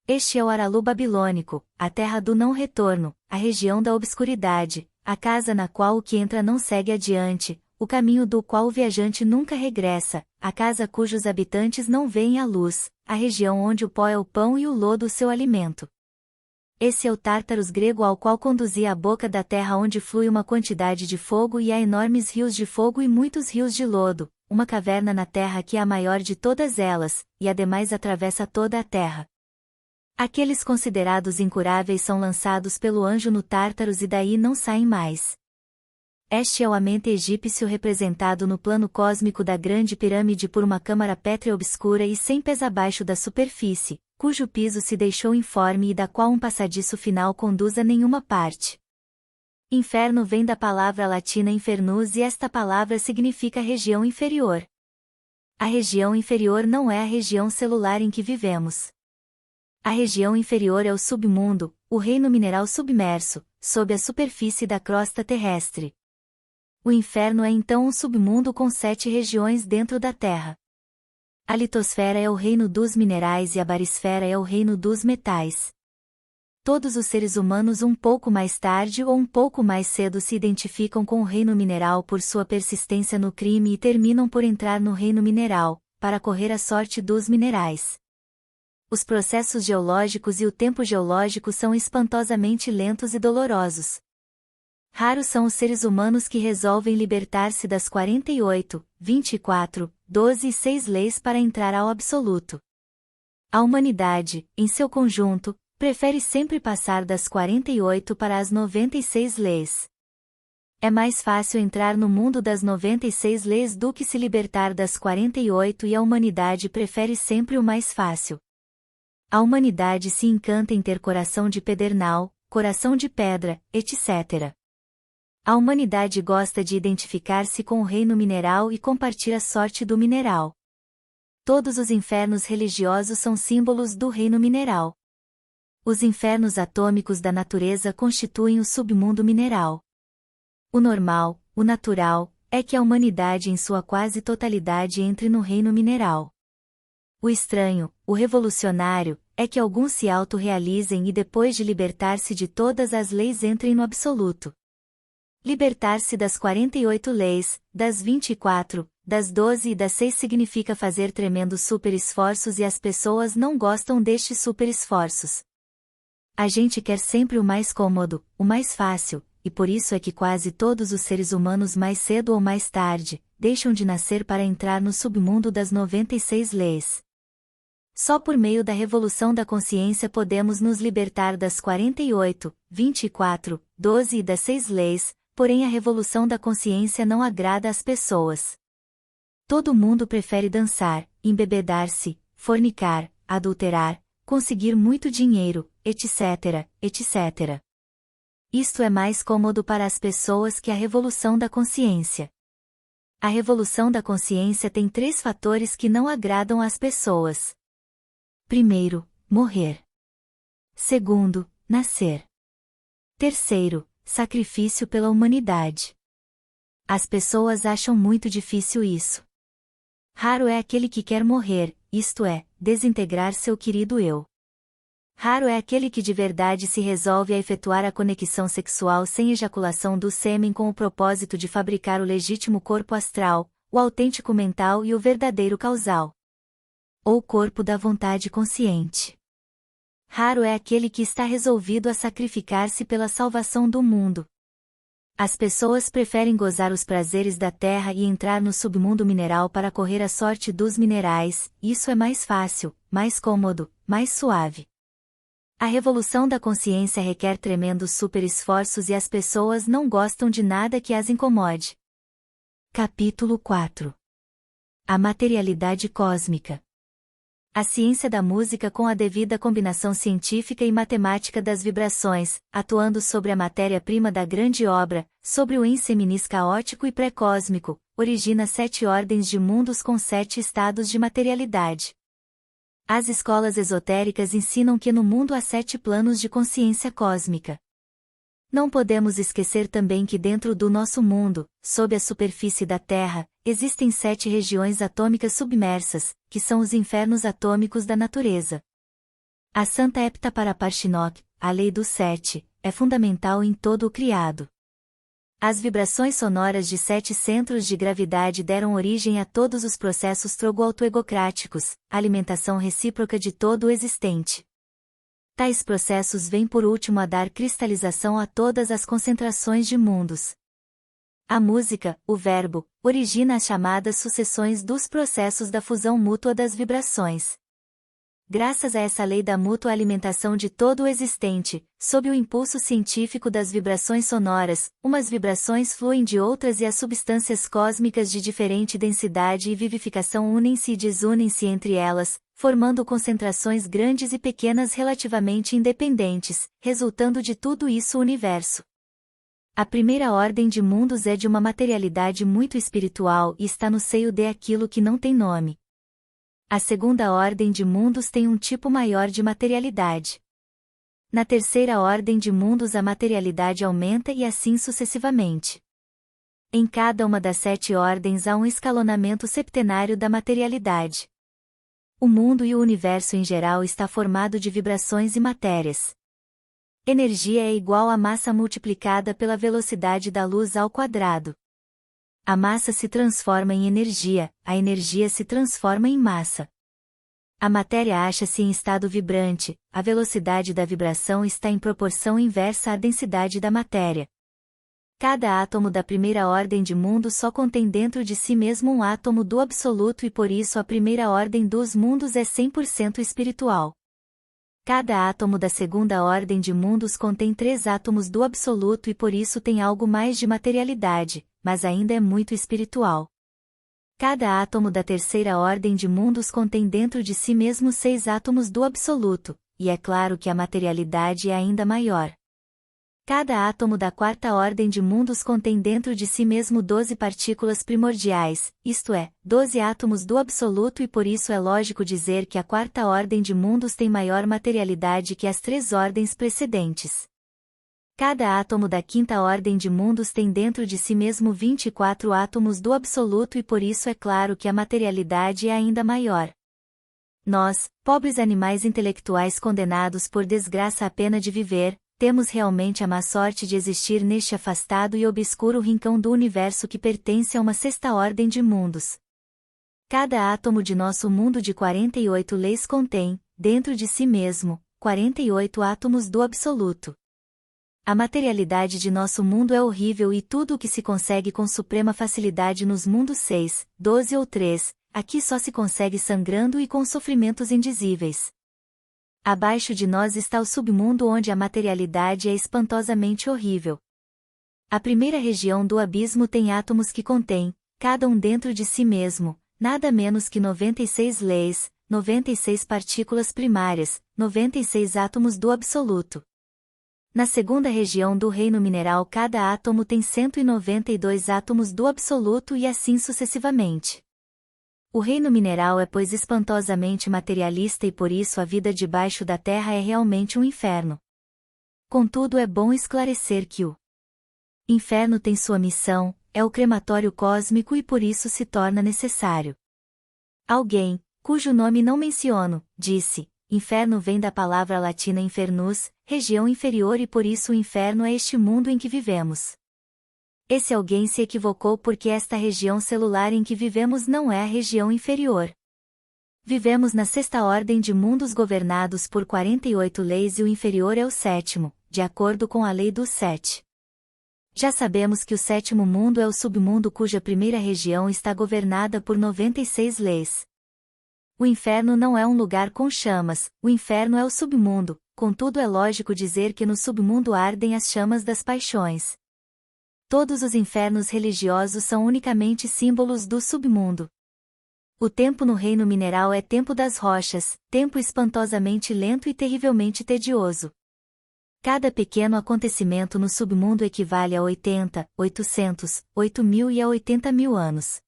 Este é o Aralu babilônico, a terra do não retorno, a região da obscuridade, a casa na qual o que entra não segue adiante, o caminho do qual o viajante nunca regressa, a casa cujos habitantes não veem a luz, a região onde o pó é o pão e o lodo o seu alimento. Esse é o Tártaros grego ao qual conduzia a boca da terra onde flui uma quantidade de fogo e há enormes rios de fogo e muitos rios de lodo, uma caverna na terra que é a maior de todas elas, e ademais atravessa toda a terra. Aqueles considerados incuráveis são lançados pelo anjo no Tártaros e daí não saem mais. Este é o Amente egípcio representado no plano cósmico da grande pirâmide por uma câmara pétrea obscura e 100 pés abaixo da superfície, cujo piso se deixou informe e da qual um passadiço final conduz a nenhuma parte. Inferno vem da palavra latina infernus e esta palavra significa região inferior. A região inferior não é a região celular em que vivemos. A região inferior é o submundo, o reino mineral submerso, sob a superfície da crosta terrestre. O inferno é então um submundo com 7 regiões dentro da terra. A litosfera é o reino dos minerais e a barisfera é o reino dos metais. Todos os seres humanos um pouco mais tarde ou um pouco mais cedo se identificam com o reino mineral por sua persistência no crime e terminam por entrar no reino mineral, para correr a sorte dos minerais. Os processos geológicos e o tempo geológico são espantosamente lentos e dolorosos. Raros são os seres humanos que resolvem libertar-se das 48, 24, 12 e 6 leis para entrar ao absoluto. A humanidade, em seu conjunto, prefere sempre passar das 48 para as 96 leis. É mais fácil entrar no mundo das 96 leis do que se libertar das 48 e a humanidade prefere sempre o mais fácil. A humanidade se encanta em ter coração de pedernal, coração de pedra, etc. A humanidade gosta de identificar-se com o reino mineral e compartilhar a sorte do mineral. Todos os infernos religiosos são símbolos do reino mineral. Os infernos atômicos da natureza constituem o submundo mineral. O normal, o natural, é que a humanidade em sua quase totalidade entre no reino mineral. O estranho, o revolucionário, é que alguns se autorrealizem e depois de libertar-se de todas as leis entrem no absoluto. Libertar-se das 48 leis, das 24, das 12 e das 6 significa fazer tremendos super-esforços e as pessoas não gostam destes super-esforços. A gente quer sempre o mais cômodo, o mais fácil, e por isso é que quase todos os seres humanos mais cedo ou mais tarde, deixam de nascer para entrar no submundo das 96 leis. Só por meio da revolução da consciência podemos nos libertar das 48, 24, 12 e das 6 leis, porém a revolução da consciência não agrada às pessoas. Todo mundo prefere dançar, embebedar-se, fornicar, adulterar, conseguir muito dinheiro, etc., etc. Isto é mais cômodo para as pessoas que a revolução da consciência. A revolução da consciência tem 3 fatores que não agradam às pessoas. Primeiro, morrer. Segundo, nascer. Terceiro, sacrifício pela humanidade. As pessoas acham muito difícil isso. Raro é aquele que quer morrer, isto é, desintegrar seu querido eu. Raro é aquele que de verdade se resolve a efetuar a conexão sexual sem ejaculação do sêmen com o propósito de fabricar o legítimo corpo astral, o autêntico mental e o verdadeiro causal. Ou corpo da vontade consciente. Raro é aquele que está resolvido a sacrificar-se pela salvação do mundo. As pessoas preferem gozar os prazeres da terra e entrar no submundo mineral para correr a sorte dos minerais, isso é mais fácil, mais cômodo, mais suave. A revolução da consciência requer tremendos super-esforços e as pessoas não gostam de nada que as incomode. Capítulo 4. A materialidade cósmica. A ciência da música com a devida combinação científica e matemática das vibrações, atuando sobre a matéria-prima da grande obra, sobre o enseminis caótico e pré-cósmico, origina 7 ordens de mundos com 7 estados de materialidade. As escolas esotéricas ensinam que no mundo há 7 planos de consciência cósmica. Não podemos esquecer também que dentro do nosso mundo, sob a superfície da Terra, existem 7 regiões atômicas submersas, que são os infernos atômicos da natureza. A Santa Heptaparapárshinok, a lei dos 7, é fundamental em todo o criado. As vibrações sonoras de 7 centros de gravidade deram origem a todos os processos trogoautoegocráticos, alimentação recíproca de todo o existente. Tais processos vêm por último a dar cristalização a todas as concentrações de mundos. A música, o verbo, origina as chamadas sucessões dos processos da fusão mútua das vibrações. Graças a essa lei da mútua alimentação de todo o existente, sob o impulso científico das vibrações sonoras, umas vibrações fluem de outras e as substâncias cósmicas de diferente densidade e vivificação unem-se e desunem-se entre elas, formando concentrações grandes e pequenas relativamente independentes, resultando de tudo isso o universo. A primeira ordem de mundos é de uma materialidade muito espiritual e está no seio de aquilo que não tem nome. A segunda ordem de mundos tem um tipo maior de materialidade. Na terceira ordem de mundos a materialidade aumenta e assim sucessivamente. Em cada uma das 7 ordens há um escalonamento septenário da materialidade. O mundo e o universo em geral está formado de vibrações e matérias. Energia é igual a massa multiplicada pela velocidade da luz ao quadrado. A massa se transforma em energia, a energia se transforma em massa. A matéria acha-se em estado vibrante, a velocidade da vibração está em proporção inversa à densidade da matéria. Cada átomo da primeira ordem de mundo só contém dentro de si mesmo um átomo do absoluto e por isso a primeira ordem dos mundos é 100% espiritual. Cada átomo da segunda ordem de mundos contém 3 átomos do absoluto e por isso tem algo mais de materialidade, mas ainda é muito espiritual. Cada átomo da terceira ordem de mundos contém dentro de si mesmo 6 átomos do absoluto, e é claro que a materialidade é ainda maior. Cada átomo da quarta ordem de mundos contém dentro de si mesmo 12 partículas primordiais, isto é, 12 átomos do absoluto e por isso é lógico dizer que a quarta ordem de mundos tem maior materialidade que as 3 ordens precedentes. Cada átomo da quinta ordem de mundos tem dentro de si mesmo 24 átomos do absoluto e por isso é claro que a materialidade é ainda maior. Nós, pobres animais intelectuais condenados por desgraça à pena de viver, temos realmente a má sorte de existir neste afastado e obscuro rincão do universo que pertence a uma sexta ordem de mundos. Cada átomo de nosso mundo de 48 leis contém, dentro de si mesmo, 48 átomos do absoluto. A materialidade de nosso mundo é horrível e tudo o que se consegue com suprema facilidade nos mundos 6, 12 ou 3, aqui só se consegue sangrando e com sofrimentos indizíveis. Abaixo de nós está o submundo onde a materialidade é espantosamente horrível. A primeira região do abismo tem átomos que contém, cada um dentro de si mesmo, nada menos que 96 leis, 96 partículas primárias, 96 átomos do absoluto. Na segunda região do reino mineral cada átomo tem 192 átomos do absoluto e assim sucessivamente. O reino mineral é pois espantosamente materialista e por isso a vida debaixo da terra é realmente um inferno. Contudo é bom esclarecer que o inferno tem sua missão, é o crematório cósmico e por isso se torna necessário. Alguém, cujo nome não menciono, disse, inferno vem da palavra latina infernus, região inferior e por isso o inferno é este mundo em que vivemos. Esse alguém se equivocou porque esta região celular em que vivemos não é a região inferior. Vivemos na sexta ordem de mundos governados por 48 leis e o inferior é o sétimo, de acordo com a lei dos 7. Já sabemos que o sétimo mundo é o submundo cuja primeira região está governada por 96 leis. O inferno não é um lugar com chamas, o inferno é o submundo, contudo é lógico dizer que no submundo ardem as chamas das paixões. Todos os infernos religiosos são unicamente símbolos do submundo. O tempo no reino mineral é tempo das rochas, tempo espantosamente lento e terrivelmente tedioso. Cada pequeno acontecimento no submundo equivale a 80, 800, 8.000 e a 80.000 anos.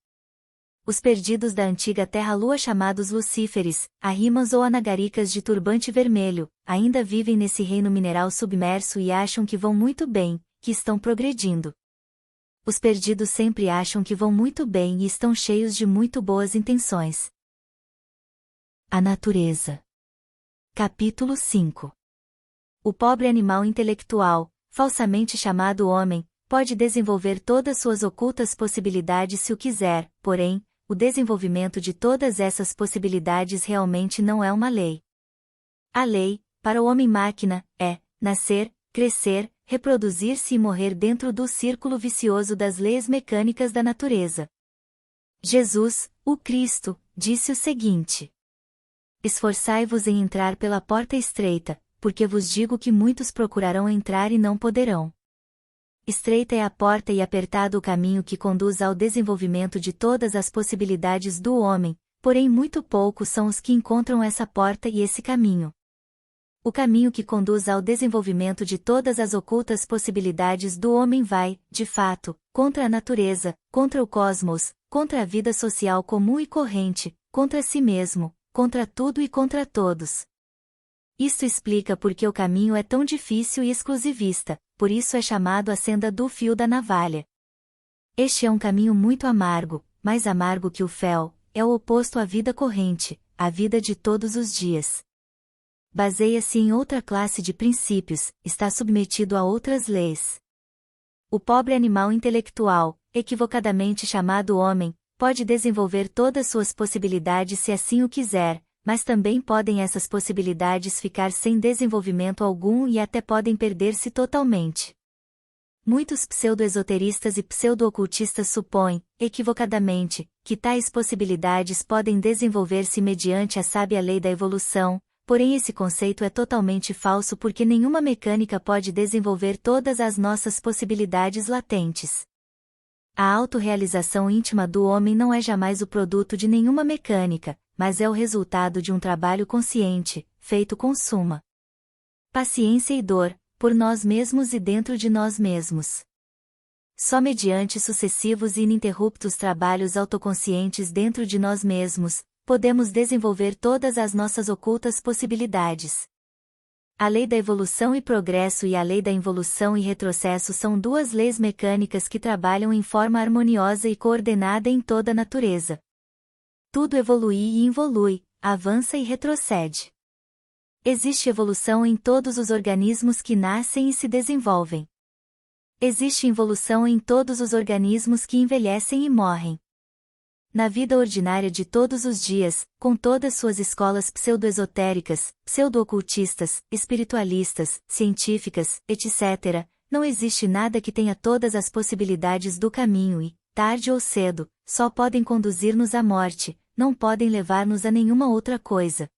Os perdidos da antiga terra-lua chamados lucíferes, arrimas ou anagaricas de turbante vermelho, ainda vivem nesse reino mineral submerso e acham que vão muito bem, que estão progredindo. Os perdidos sempre acham que vão muito bem e estão cheios de muito boas intenções. A natureza. Capítulo 5. O pobre animal intelectual, falsamente chamado homem, pode desenvolver todas suas ocultas possibilidades se o quiser, porém, o desenvolvimento de todas essas possibilidades realmente não é uma lei. A lei, para o homem-máquina, é nascer, crescer, reproduzir-se e morrer dentro do círculo vicioso das leis mecânicas da natureza. Jesus, o Cristo, disse o seguinte: esforçai-vos em entrar pela porta estreita, porque vos digo que muitos procurarão entrar e não poderão. Estreita é a porta e apertado o caminho que conduz ao desenvolvimento de todas as possibilidades do homem, porém muito poucos são os que encontram essa porta e esse caminho. O caminho que conduz ao desenvolvimento de todas as ocultas possibilidades do homem vai, de fato, contra a natureza, contra o cosmos, contra a vida social comum e corrente, contra si mesmo, contra tudo e contra todos. Isto explica por que o caminho é tão difícil e exclusivista, por isso é chamado a senda do fio da navalha. Este é um caminho muito amargo, mais amargo que o fel, é o oposto à vida corrente, à vida de todos os dias. baseia-se em outra classe de princípios, está submetido a outras leis. O pobre animal intelectual, equivocadamente chamado homem, pode desenvolver todas suas possibilidades se assim o quiser, mas também podem essas possibilidades ficar sem desenvolvimento algum e até podem perder-se totalmente. Muitos pseudo-esoteristas e pseudo-ocultistas supõem, equivocadamente, que tais possibilidades podem desenvolver-se mediante a sábia lei da evolução, porém esse conceito é totalmente falso porque nenhuma mecânica pode desenvolver todas as nossas possibilidades latentes. A autorrealização íntima do homem não é jamais o produto de nenhuma mecânica, mas é o resultado de um trabalho consciente, feito com suma paciência e dor, por nós mesmos e dentro de nós mesmos. Só mediante sucessivos e ininterruptos trabalhos autoconscientes dentro de nós mesmos, podemos desenvolver todas as nossas ocultas possibilidades. A lei da evolução e progresso e a lei da involução e retrocesso são duas leis mecânicas que trabalham em forma harmoniosa e coordenada em toda a natureza. Tudo evolui e involui, avança e retrocede. Existe evolução em todos os organismos que nascem e se desenvolvem. Existe involução em todos os organismos que envelhecem e morrem. Na vida ordinária de todos os dias, com todas suas escolas pseudo-esotéricas, pseudo-ocultistas, espiritualistas, científicas, etc., não existe nada que tenha todas as possibilidades do caminho e, tarde ou cedo, só podem conduzir-nos à morte, não podem levar-nos a nenhuma outra coisa.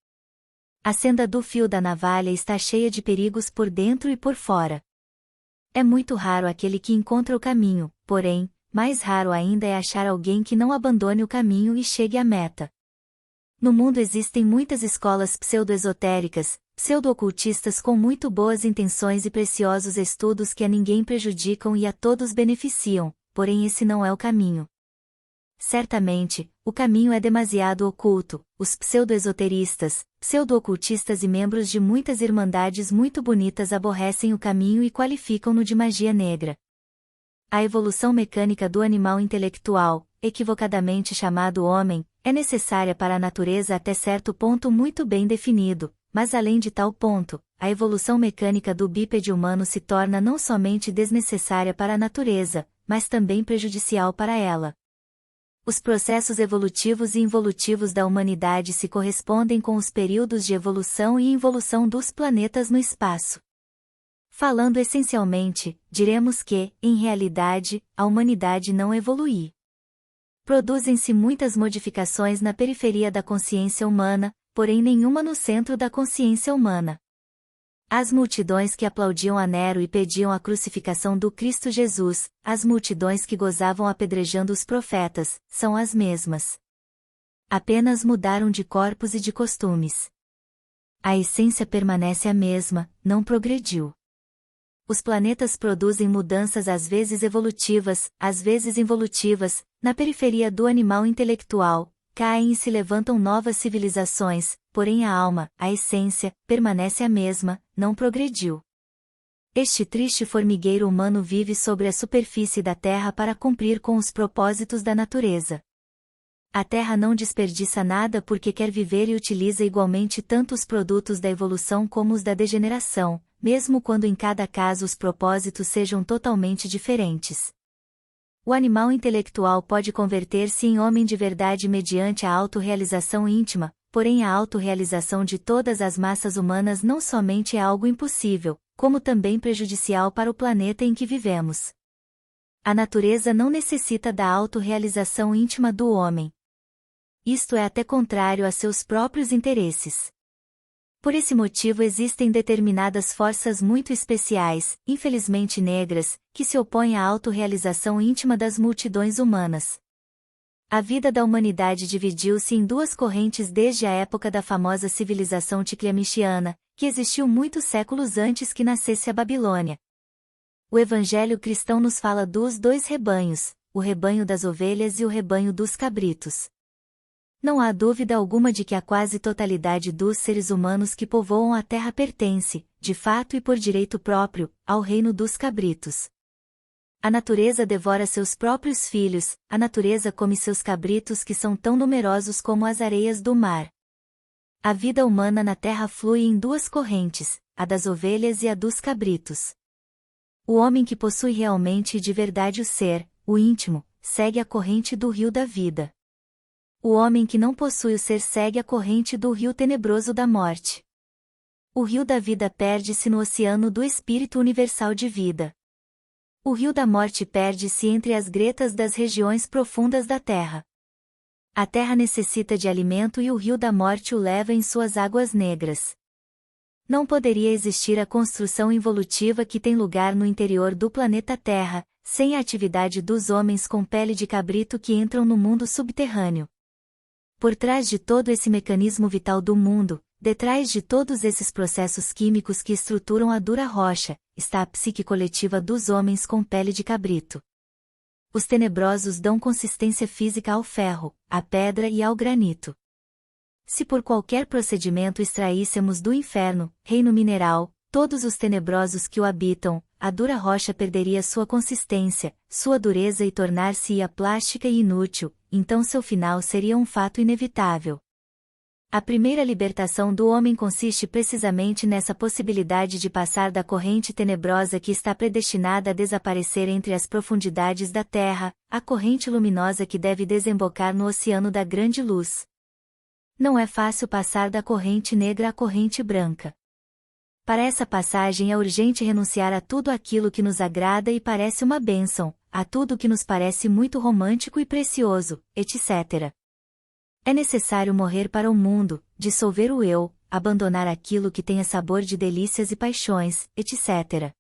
A senda do fio da navalha está cheia de perigos por dentro e por fora. É muito raro aquele que encontra o caminho, porém, mais raro ainda é achar alguém que não abandone o caminho e chegue à meta. No mundo existem muitas escolas pseudo-esotéricas, pseudo-ocultistas com muito boas intenções e preciosos estudos que a ninguém prejudicam e a todos beneficiam, porém esse não é o caminho. Certamente, o caminho é demasiado oculto, os pseudo-esoteristas, pseudo-ocultistas e membros de muitas irmandades muito bonitas aborrecem o caminho e qualificam-no de magia negra. A evolução mecânica do animal intelectual, equivocadamente chamado homem, é necessária para a natureza até certo ponto muito bem definido, mas além de tal ponto, a evolução mecânica do bípede humano se torna não somente desnecessária para a natureza, mas também prejudicial para ela. Os processos evolutivos e involutivos da humanidade se correspondem com os períodos de evolução e involução dos planetas no espaço. Falando essencialmente, diremos que, em realidade, a humanidade não evolui. Produzem-se muitas modificações na periferia da consciência humana, porém nenhuma no centro da consciência humana. As multidões que aplaudiam a Nero e pediam a crucificação do Cristo Jesus, as multidões que gozavam apedrejando os profetas, são as mesmas. Apenas mudaram de corpos e de costumes. A essência permanece a mesma, não progrediu. Os planetas produzem mudanças às vezes evolutivas, às vezes involutivas, na periferia do animal intelectual, caem e se levantam novas civilizações, porém a alma, a essência, permanece a mesma, não progrediu. Este triste formigueiro humano vive sobre a superfície da Terra para cumprir com os propósitos da natureza. A Terra não desperdiça nada porque quer viver e utiliza igualmente tanto os produtos da evolução como os da degeneração, mesmo quando em cada caso os propósitos sejam totalmente diferentes. O animal intelectual pode converter-se em homem de verdade mediante a autorrealização íntima, porém a autorrealização de todas as massas humanas não somente é algo impossível, como também prejudicial para o planeta em que vivemos. A natureza não necessita da autorrealização íntima do homem. Isto é até contrário a seus próprios interesses. Por esse motivo existem determinadas forças muito especiais, infelizmente negras, que se opõem à autorrealização íntima das multidões humanas. A vida da humanidade dividiu-se em duas correntes desde a época da famosa civilização ticlemichiana, que existiu muitos séculos antes que nascesse a Babilônia. O Evangelho cristão nos fala dos dois rebanhos, o rebanho das ovelhas e o rebanho dos cabritos. Não há dúvida alguma de que a quase totalidade dos seres humanos que povoam a Terra pertence, de fato e por direito próprio, ao reino dos cabritos. A natureza devora seus próprios filhos, a natureza come seus cabritos que são tão numerosos como as areias do mar. A vida humana na Terra flui em duas correntes, a das ovelhas e a dos cabritos. O homem que possui realmente e de verdade o ser, o íntimo, segue a corrente do rio da vida. O homem que não possui o ser segue a corrente do rio tenebroso da morte. O rio da vida perde-se no oceano do Espírito Universal de vida. O rio da morte perde-se entre as gretas das regiões profundas da terra. A terra necessita de alimento e o rio da morte o leva em suas águas negras. Não poderia existir a construção involutiva que tem lugar no interior do planeta Terra, sem a atividade dos homens com pele de cabrito que entram no mundo subterrâneo. Por trás de todo esse mecanismo vital do mundo, detrás de todos esses processos químicos que estruturam a dura rocha, está a psique coletiva dos homens com pele de cabrito. Os tenebrosos dão consistência física ao ferro, à pedra e ao granito. Se por qualquer procedimento extraíssemos do inferno, reino mineral, todos os tenebrosos que o habitam, a dura rocha perderia sua consistência, sua dureza e tornar-se-ia plástica e inútil, então seu final seria um fato inevitável. A primeira libertação do homem consiste precisamente nessa possibilidade de passar da corrente tenebrosa que está predestinada a desaparecer entre as profundidades da terra, à corrente luminosa que deve desembocar no oceano da grande luz. Não é fácil passar da corrente negra à corrente branca. Para essa passagem é urgente renunciar a tudo aquilo que nos agrada e parece uma bênção, a tudo que nos parece muito romântico e precioso, etc. É necessário morrer para o mundo, dissolver o eu, abandonar aquilo que tenha sabor de delícias e paixões, etc.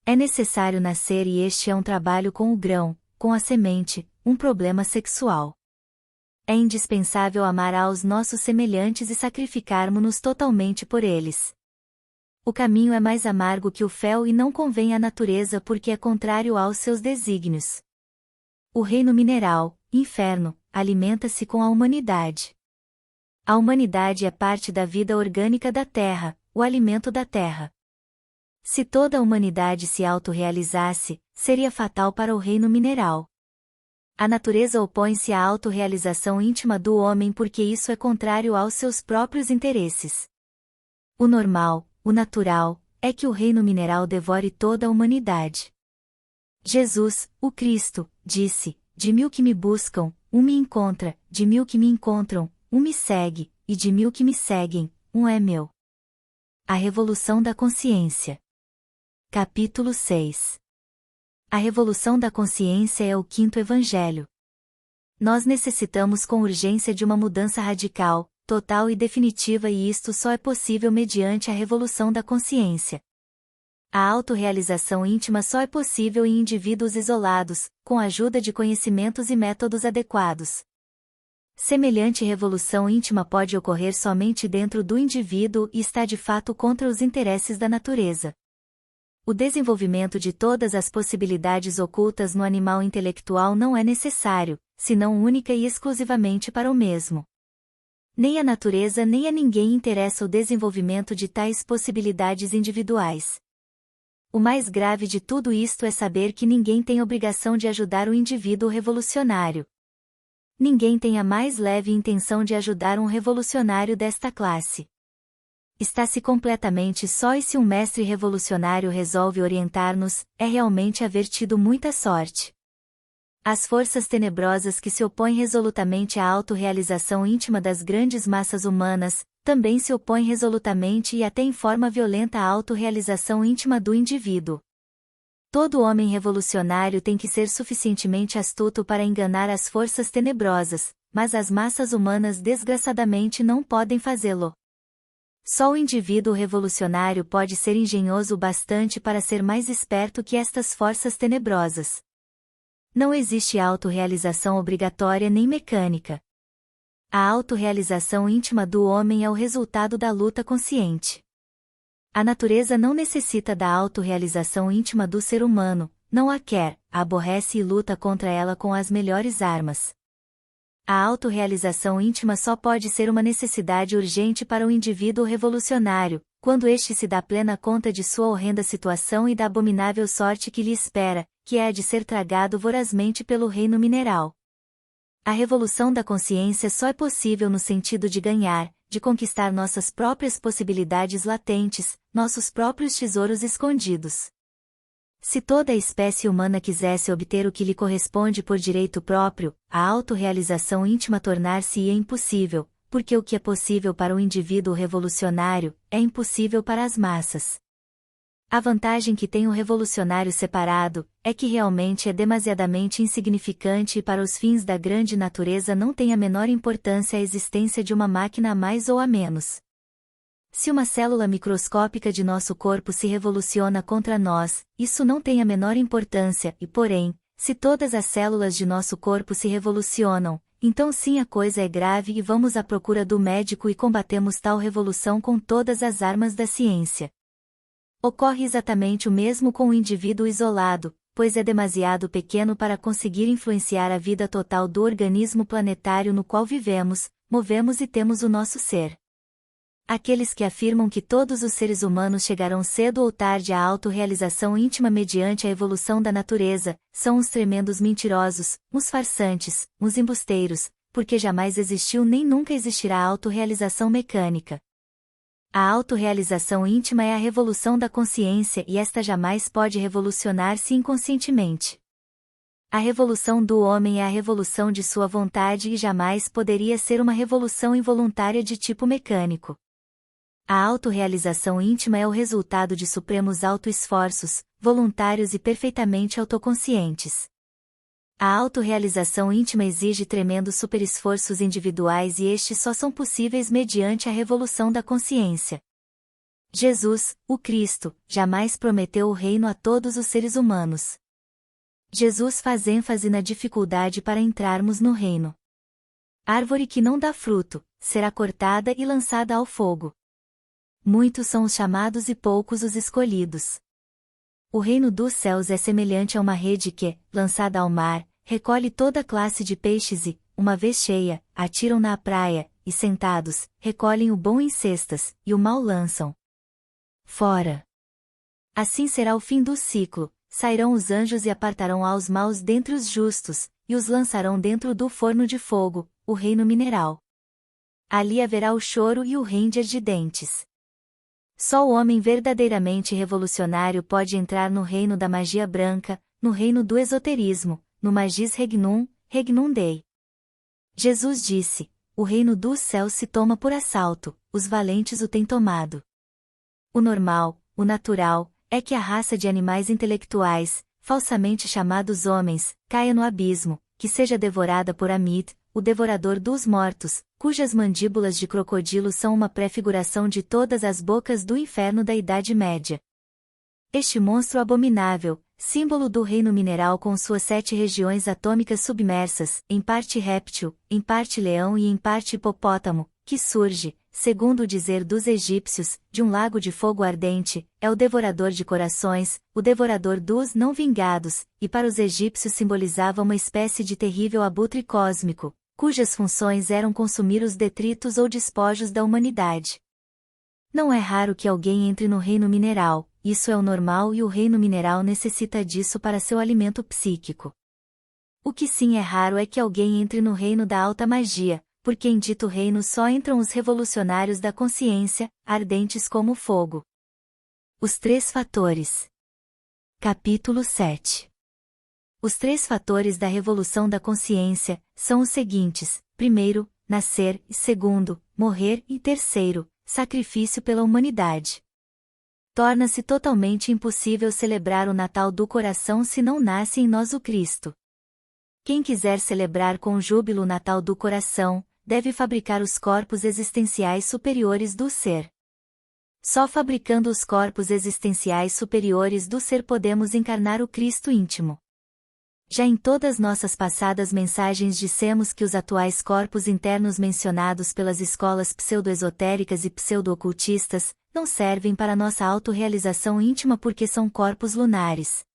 É necessário nascer e este é um trabalho com o grão, com a semente, um problema sexual. É indispensável amar aos nossos semelhantes e sacrificarmo-nos totalmente por eles. O caminho é mais amargo que o fel e não convém à natureza porque é contrário aos seus desígnios. O reino mineral, inferno, alimenta-se com a humanidade. A humanidade é parte da vida orgânica da terra, o alimento da terra. Se toda a humanidade se autorrealizasse, seria fatal para o reino mineral. A natureza opõe-se à autorrealização íntima do homem porque isso é contrário aos seus próprios interesses. O normal, o natural, é que o reino mineral devore toda a humanidade. Jesus, o Cristo, disse: de 1000 que me buscam, um me encontra, de 1000 que me encontram, um me segue, e de 1000 que me seguem, um é meu. A Revolução da Consciência. Capítulo 6. A revolução da consciência é o quinto evangelho. Nós necessitamos com urgência de uma mudança radical, total e definitiva e isto só é possível mediante a revolução da consciência. A autorrealização íntima só é possível em indivíduos isolados, com a ajuda de conhecimentos e métodos adequados. Semelhante revolução íntima pode ocorrer somente dentro do indivíduo e está de fato contra os interesses da natureza. O desenvolvimento de todas as possibilidades ocultas no animal intelectual não é necessário, senão única e exclusivamente para o mesmo. Nem a natureza nem a ninguém interessa o desenvolvimento de tais possibilidades individuais. O mais grave de tudo isto é saber que ninguém tem obrigação de ajudar o indivíduo revolucionário. Ninguém tem a mais leve intenção de ajudar um revolucionário desta classe. Está-se completamente só e se um mestre revolucionário resolve orientar-nos, é realmente haver tido muita sorte. As forças tenebrosas que se opõem resolutamente à autorrealização íntima das grandes massas humanas, também se opõem resolutamente e até em forma violenta à autorrealização íntima do indivíduo. Todo homem revolucionário tem que ser suficientemente astuto para enganar as forças tenebrosas, mas as massas humanas desgraçadamente não podem fazê-lo. Só o indivíduo revolucionário pode ser engenhoso o bastante para ser mais esperto que estas forças tenebrosas. Não existe autorrealização obrigatória nem mecânica. A autorrealização íntima do homem é o resultado da luta consciente. A natureza não necessita da autorrealização íntima do ser humano, não a quer, a aborrece e luta contra ela com as melhores armas. A autorrealização íntima só pode ser uma necessidade urgente para o indivíduo revolucionário, quando este se dá plena conta de sua horrenda situação e da abominável sorte que lhe espera, que é a de ser tragado vorazmente pelo reino mineral. A revolução da consciência só é possível no sentido de ganhar, de conquistar nossas próprias possibilidades latentes, nossos próprios tesouros escondidos. Se toda a espécie humana quisesse obter o que lhe corresponde por direito próprio, a autorrealização íntima tornar-se-ia impossível, porque o que é possível para o indivíduo revolucionário, é impossível para as massas. A vantagem que tem o revolucionário separado, é que realmente é demasiadamente insignificante e para os fins da grande natureza não tem a menor importância a existência de uma máquina a mais ou a menos. Se uma célula microscópica de nosso corpo se revoluciona contra nós, isso não tem a menor importância e, porém, se todas as células de nosso corpo se revolucionam, então sim a coisa é grave e vamos à procura do médico e combatemos tal revolução com todas as armas da ciência. Ocorre exatamente o mesmo com o indivíduo isolado, pois é demasiado pequeno para conseguir influenciar a vida total do organismo planetário no qual vivemos, movemos e temos o nosso ser. Aqueles que afirmam que todos os seres humanos chegarão cedo ou tarde à autorrealização íntima mediante a evolução da natureza, são uns tremendos mentirosos, uns farsantes, uns embusteiros, porque jamais existiu nem nunca existirá autorrealização mecânica. A autorrealização íntima é a revolução da consciência e esta jamais pode revolucionar-se inconscientemente. A revolução do homem é a revolução de sua vontade e jamais poderia ser uma revolução involuntária de tipo mecânico. A autorrealização íntima é o resultado de supremos autoesforços, voluntários e perfeitamente autoconscientes. A autorrealização íntima exige tremendos superesforços individuais e estes só são possíveis mediante a revolução da consciência. Jesus, o Cristo, jamais prometeu o reino a todos os seres humanos. Jesus faz ênfase na dificuldade para entrarmos no reino. Árvore que não dá fruto, será cortada e lançada ao fogo. Muitos são os chamados e poucos os escolhidos. O reino dos céus é semelhante a uma rede que, lançada ao mar, recolhe toda classe de peixes e, uma vez cheia, atiram-na à praia, e sentados, recolhem o bom em cestas, e o mal lançam fora. Assim será o fim do ciclo, sairão os anjos e apartarão aos maus dentre os justos, e os lançarão dentro do forno de fogo, o reino mineral. Ali haverá o choro e o ranger de dentes. Só o homem verdadeiramente revolucionário pode entrar no reino da magia branca, no reino do esoterismo, no magis regnum, regnum dei. Jesus disse, o reino dos céus se toma por assalto, os valentes o têm tomado. O normal, o natural, é que a raça de animais intelectuais, falsamente chamados homens, caia no abismo, que seja devorada por Amit, o devorador dos mortos, cujas mandíbulas de crocodilo são uma prefiguração de todas as bocas do inferno da Idade Média. Este monstro abominável, símbolo do reino mineral com suas 7 regiões atômicas submersas, em parte réptil, em parte leão e em parte hipopótamo, que surge, segundo o dizer dos egípcios, de um lago de fogo ardente, é o devorador de corações, o devorador dos não vingados, e para os egípcios simbolizava uma espécie de terrível abutre cósmico, cujas funções eram consumir os detritos ou despojos da humanidade. Não é raro que alguém entre no reino mineral, isso é o normal e o reino mineral necessita disso para seu alimento psíquico. O que sim é raro é que alguém entre no reino da alta magia, porque em dito reino só entram os revolucionários da consciência, ardentes como o fogo. Os 3 fatores. Capítulo 7. Os 3 fatores da revolução da consciência são os seguintes: primeiro, nascer, e segundo, morrer, e terceiro, sacrifício pela humanidade. Torna-se totalmente impossível celebrar o Natal do coração se não nasce em nós o Cristo. Quem quiser celebrar com júbilo o Natal do coração, deve fabricar os corpos existenciais superiores do ser. Só fabricando os corpos existenciais superiores do ser podemos encarnar o Cristo íntimo. Já em todas nossas passadas mensagens dissemos que os atuais corpos internos mencionados pelas escolas pseudo-esotéricas e pseudo-ocultistas, não servem para nossa autorrealização íntima porque são corpos lunares.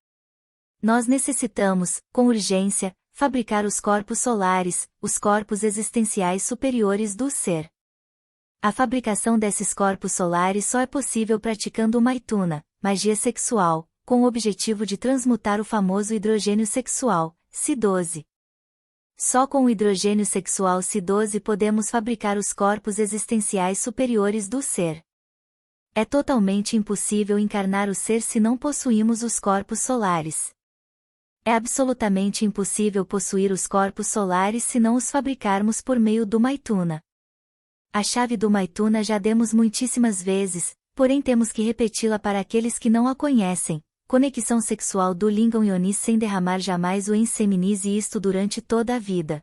Nós necessitamos, com urgência, fabricar os corpos solares, os corpos existenciais superiores do ser. A fabricação desses corpos solares só é possível praticando o maituna, magia sexual, com o objetivo de transmutar o famoso hidrogênio sexual, Si-12. Só com o hidrogênio sexual C12 podemos fabricar os corpos existenciais superiores do ser. É totalmente impossível encarnar o ser se não possuímos os corpos solares. É absolutamente impossível possuir os corpos solares se não os fabricarmos por meio do Maituna. A chave do Maituna já demos muitíssimas vezes, porém temos que repeti-la para aqueles que não a conhecem. Conexão sexual do Lingam Yonis sem derramar jamais o inseminis e isto durante toda a vida.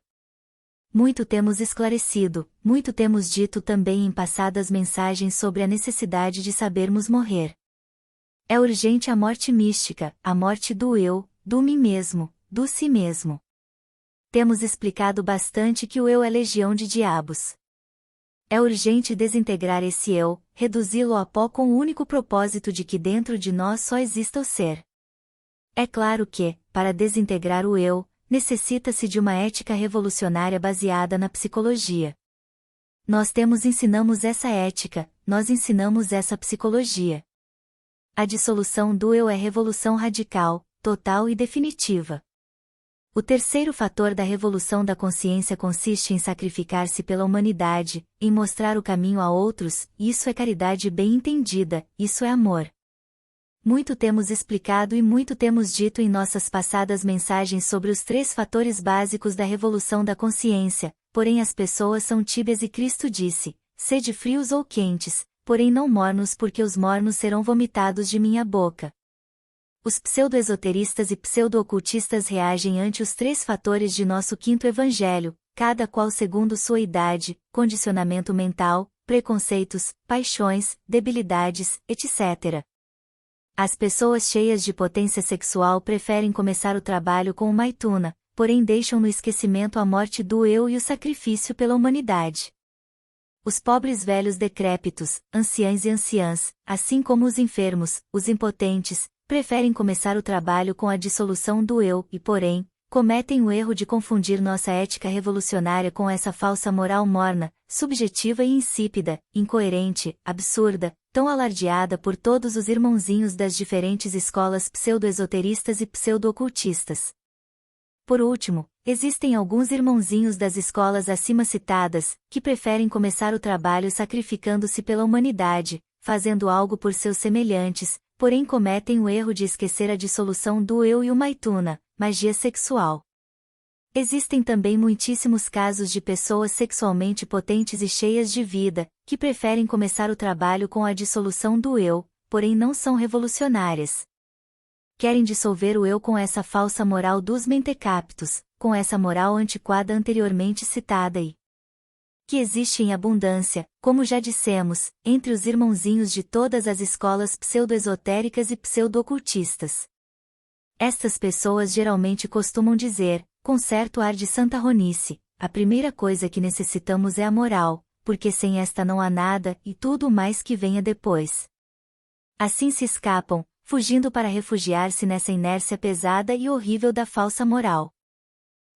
Muito temos esclarecido, muito temos dito também em passadas mensagens sobre a necessidade de sabermos morrer. É urgente a morte mística, a morte do eu, do mim mesmo, do si mesmo. Temos explicado bastante que o eu é legião de diabos. É urgente desintegrar esse eu, reduzi-lo a pó com o único propósito de que dentro de nós só exista o ser. É claro que, para desintegrar o eu, necessita-se de uma ética revolucionária baseada na psicologia. Nós ensinamos essa ética, nós ensinamos essa psicologia. A dissolução do eu é revolução radical, total e definitiva. O terceiro fator da revolução da consciência consiste em sacrificar-se pela humanidade, em mostrar o caminho a outros, isso é caridade bem entendida, isso é amor. Muito temos explicado e muito temos dito em nossas passadas mensagens sobre os três fatores básicos da revolução da consciência, porém as pessoas são tíbias e Cristo disse, sede frios ou quentes, porém não mornos porque os mornos serão vomitados de minha boca. Os pseudo-esoteristas e pseudo-ocultistas reagem ante os três fatores de nosso quinto evangelho, cada qual segundo sua idade, condicionamento mental, preconceitos, paixões, debilidades, etc. As pessoas cheias de potência sexual preferem começar o trabalho com o Maituna, porém deixam no esquecimento a morte do eu e o sacrifício pela humanidade. Os pobres velhos decrépitos, anciães e anciãs, assim como os enfermos, os impotentes, preferem começar o trabalho com a dissolução do eu e, porém, cometem o erro de confundir nossa ética revolucionária com essa falsa moral morna, subjetiva e insípida, incoerente, absurda, tão alardeada por todos os irmãozinhos das diferentes escolas pseudo-esoteristas e pseudo-ocultistas. Por último, existem alguns irmãozinhos das escolas acima citadas, que preferem começar o trabalho sacrificando-se pela humanidade, fazendo algo por seus semelhantes, porém cometem o erro de esquecer a dissolução do eu e o Maituna, magia sexual. Existem também muitíssimos casos de pessoas sexualmente potentes e cheias de vida, que preferem começar o trabalho com a dissolução do eu, porém não são revolucionárias. Querem dissolver o eu com essa falsa moral dos mentecaptos, com essa moral antiquada anteriormente citada e que existe em abundância, como já dissemos, entre os irmãozinhos de todas as escolas pseudo-esotéricas e pseudo-ocultistas. Estas pessoas geralmente costumam dizer, com certo ar de santarronice, a primeira coisa que necessitamos é a moral, porque sem esta não há nada e tudo o mais que venha depois. Assim se escapam, fugindo para refugiar-se nessa inércia pesada e horrível da falsa moral.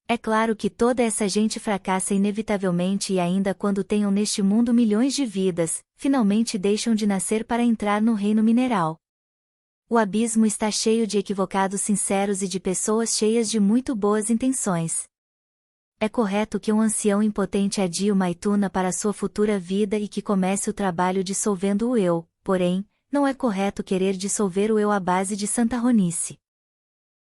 É claro que toda essa gente fracassa inevitavelmente e ainda quando tenham neste mundo milhões de vidas, finalmente deixam de nascer para entrar no reino mineral. O abismo está cheio de equivocados sinceros e de pessoas cheias de muito boas intenções. É correto que um ancião impotente adie o Maituna para sua futura vida e que comece o trabalho dissolvendo o eu, porém, não é correto querer dissolver o eu à base de santarronice.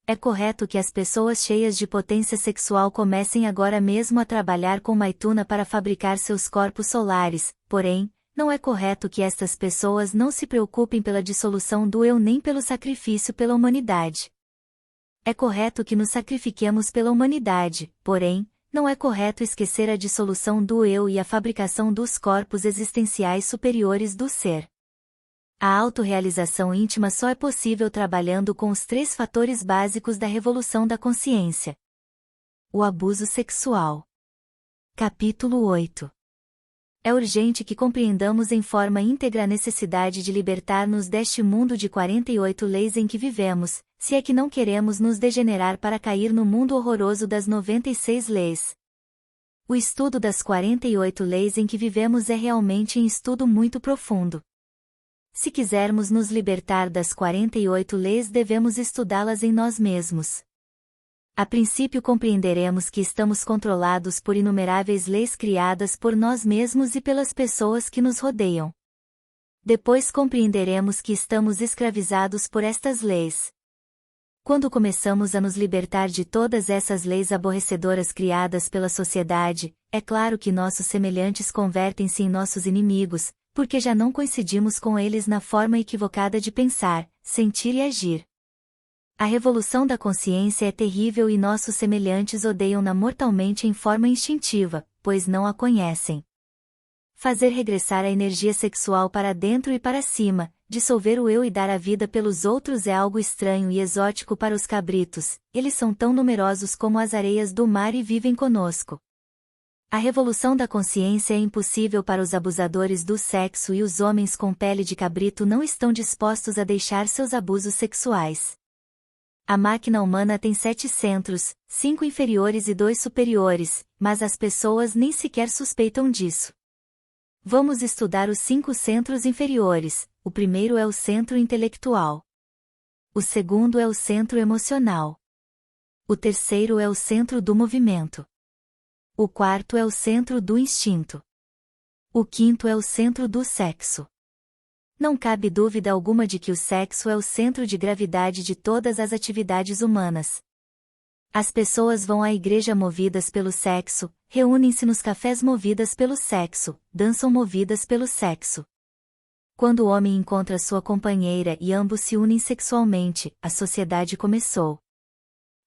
É correto que as pessoas cheias de potência sexual comecem agora mesmo a trabalhar com Maituna para fabricar seus corpos solares, porém, não é correto que estas pessoas não se preocupem pela dissolução do eu nem pelo sacrifício pela humanidade. É correto que nos sacrifiquemos pela humanidade, porém, não é correto esquecer a dissolução do eu e a fabricação dos corpos existenciais superiores do ser. A autorrealização íntima só é possível trabalhando com os três fatores básicos da revolução da consciência. O abuso sexual. Capítulo 8. É urgente que compreendamos em forma íntegra a necessidade de libertar-nos deste mundo de 48 leis em que vivemos, se é que não queremos nos degenerar para cair no mundo horroroso das 96 leis. O estudo das 48 leis em que vivemos é realmente um estudo muito profundo. Se quisermos nos libertar das 48 leis devemos estudá-las em nós mesmos. A princípio compreenderemos que estamos controlados por inumeráveis leis criadas por nós mesmos e pelas pessoas que nos rodeiam. Depois compreenderemos que estamos escravizados por estas leis. Quando começamos a nos libertar de todas essas leis aborrecedoras criadas pela sociedade, é claro que nossos semelhantes convertem-se em nossos inimigos, porque já não coincidimos com eles na forma equivocada de pensar, sentir e agir. A revolução da consciência é terrível e nossos semelhantes odeiam-na mortalmente em forma instintiva, pois não a conhecem. Fazer regressar a energia sexual para dentro e para cima, dissolver o eu e dar a vida pelos outros é algo estranho e exótico para os cabritos, eles são tão numerosos como as areias do mar e vivem conosco. A revolução da consciência é impossível para os abusadores do sexo e os homens com pele de cabrito não estão dispostos a deixar seus abusos sexuais. A máquina humana tem 7 centros, 5 inferiores e 2 superiores, mas as pessoas nem sequer suspeitam disso. Vamos estudar os 5 centros inferiores. O primeiro é o centro intelectual. O segundo é o centro emocional. O terceiro é o centro do movimento. O quarto é o centro do instinto. O quinto é o centro do sexo. Não cabe dúvida alguma de que o sexo é o centro de gravidade de todas as atividades humanas. As pessoas vão à igreja movidas pelo sexo, reúnem-se nos cafés movidas pelo sexo, dançam movidas pelo sexo. Quando o homem encontra sua companheira e ambos se unem sexualmente, a sociedade começou.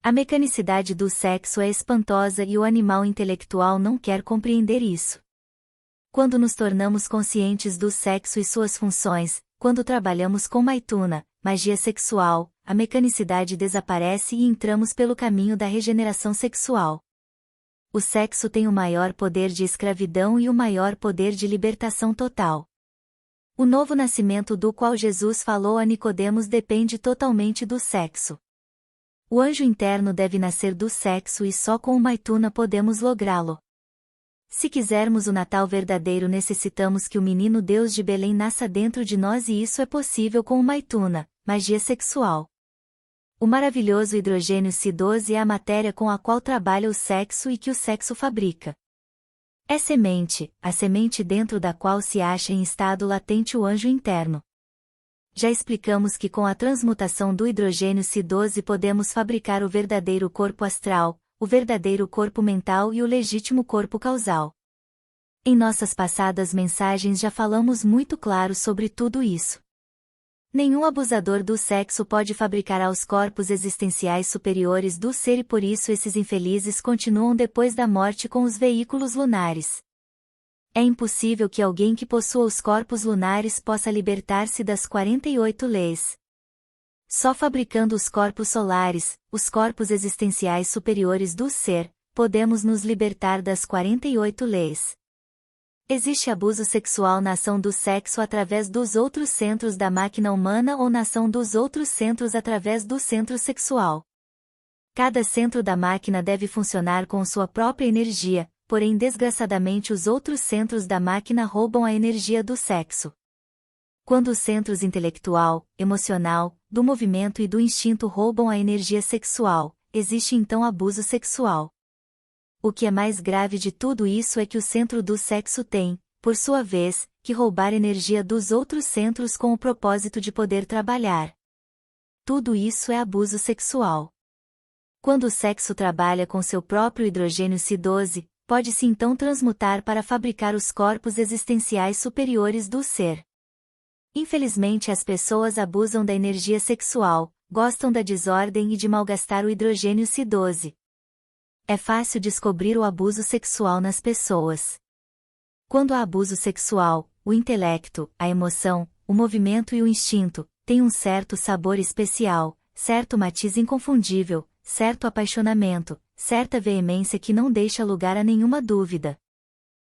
A mecanicidade do sexo é espantosa e o animal intelectual não quer compreender isso. Quando nos tornamos conscientes do sexo e suas funções, quando trabalhamos com maituna, magia sexual, a mecanicidade desaparece e entramos pelo caminho da regeneração sexual. O sexo tem o maior poder de escravidão e o maior poder de libertação total. O novo nascimento do qual Jesus falou a Nicodemos depende totalmente do sexo. O anjo interno deve nascer do sexo e só com o maituna podemos lográ-lo. Se quisermos o Natal verdadeiro, necessitamos que o menino Deus de Belém nasça dentro de nós e isso é possível com o maituna, magia sexual. O maravilhoso hidrogênio C12 é a matéria com a qual trabalha o sexo e que o sexo fabrica. É semente, a semente dentro da qual se acha em estado latente o anjo interno. Já explicamos que com a transmutação do hidrogênio C12 podemos fabricar o verdadeiro corpo astral, o verdadeiro corpo mental e o legítimo corpo causal. Em nossas passadas mensagens já falamos muito claro sobre tudo isso. Nenhum abusador do sexo pode fabricar aos corpos existenciais superiores do ser e por isso esses infelizes continuam depois da morte com os veículos lunares. É impossível que alguém que possua os corpos lunares possa libertar-se das 48 leis. Só fabricando os corpos solares, os corpos existenciais superiores do ser, podemos nos libertar das 48 leis. Existe abuso sexual na ação do sexo através dos outros centros da máquina humana ou na ação dos outros centros através do centro sexual. Cada centro da máquina deve funcionar com sua própria energia, porém desgraçadamente os outros centros da máquina roubam a energia do sexo. Quando os centros intelectual, emocional, do movimento e do instinto roubam a energia sexual, existe então abuso sexual. O que é mais grave de tudo isso é que o centro do sexo tem, por sua vez, que roubar energia dos outros centros com o propósito de poder trabalhar. Tudo isso é abuso sexual. Quando o sexo trabalha com seu próprio hidrogênio C12, pode-se então transmutar para fabricar os corpos existenciais superiores do ser. Infelizmente as pessoas abusam da energia sexual, gostam da desordem e de malgastar o hidrogênio C12. É fácil descobrir o abuso sexual nas pessoas. Quando há abuso sexual, o intelecto, a emoção, o movimento e o instinto têm um certo sabor especial, certo matiz inconfundível, certo apaixonamento, certa veemência que não deixa lugar a nenhuma dúvida.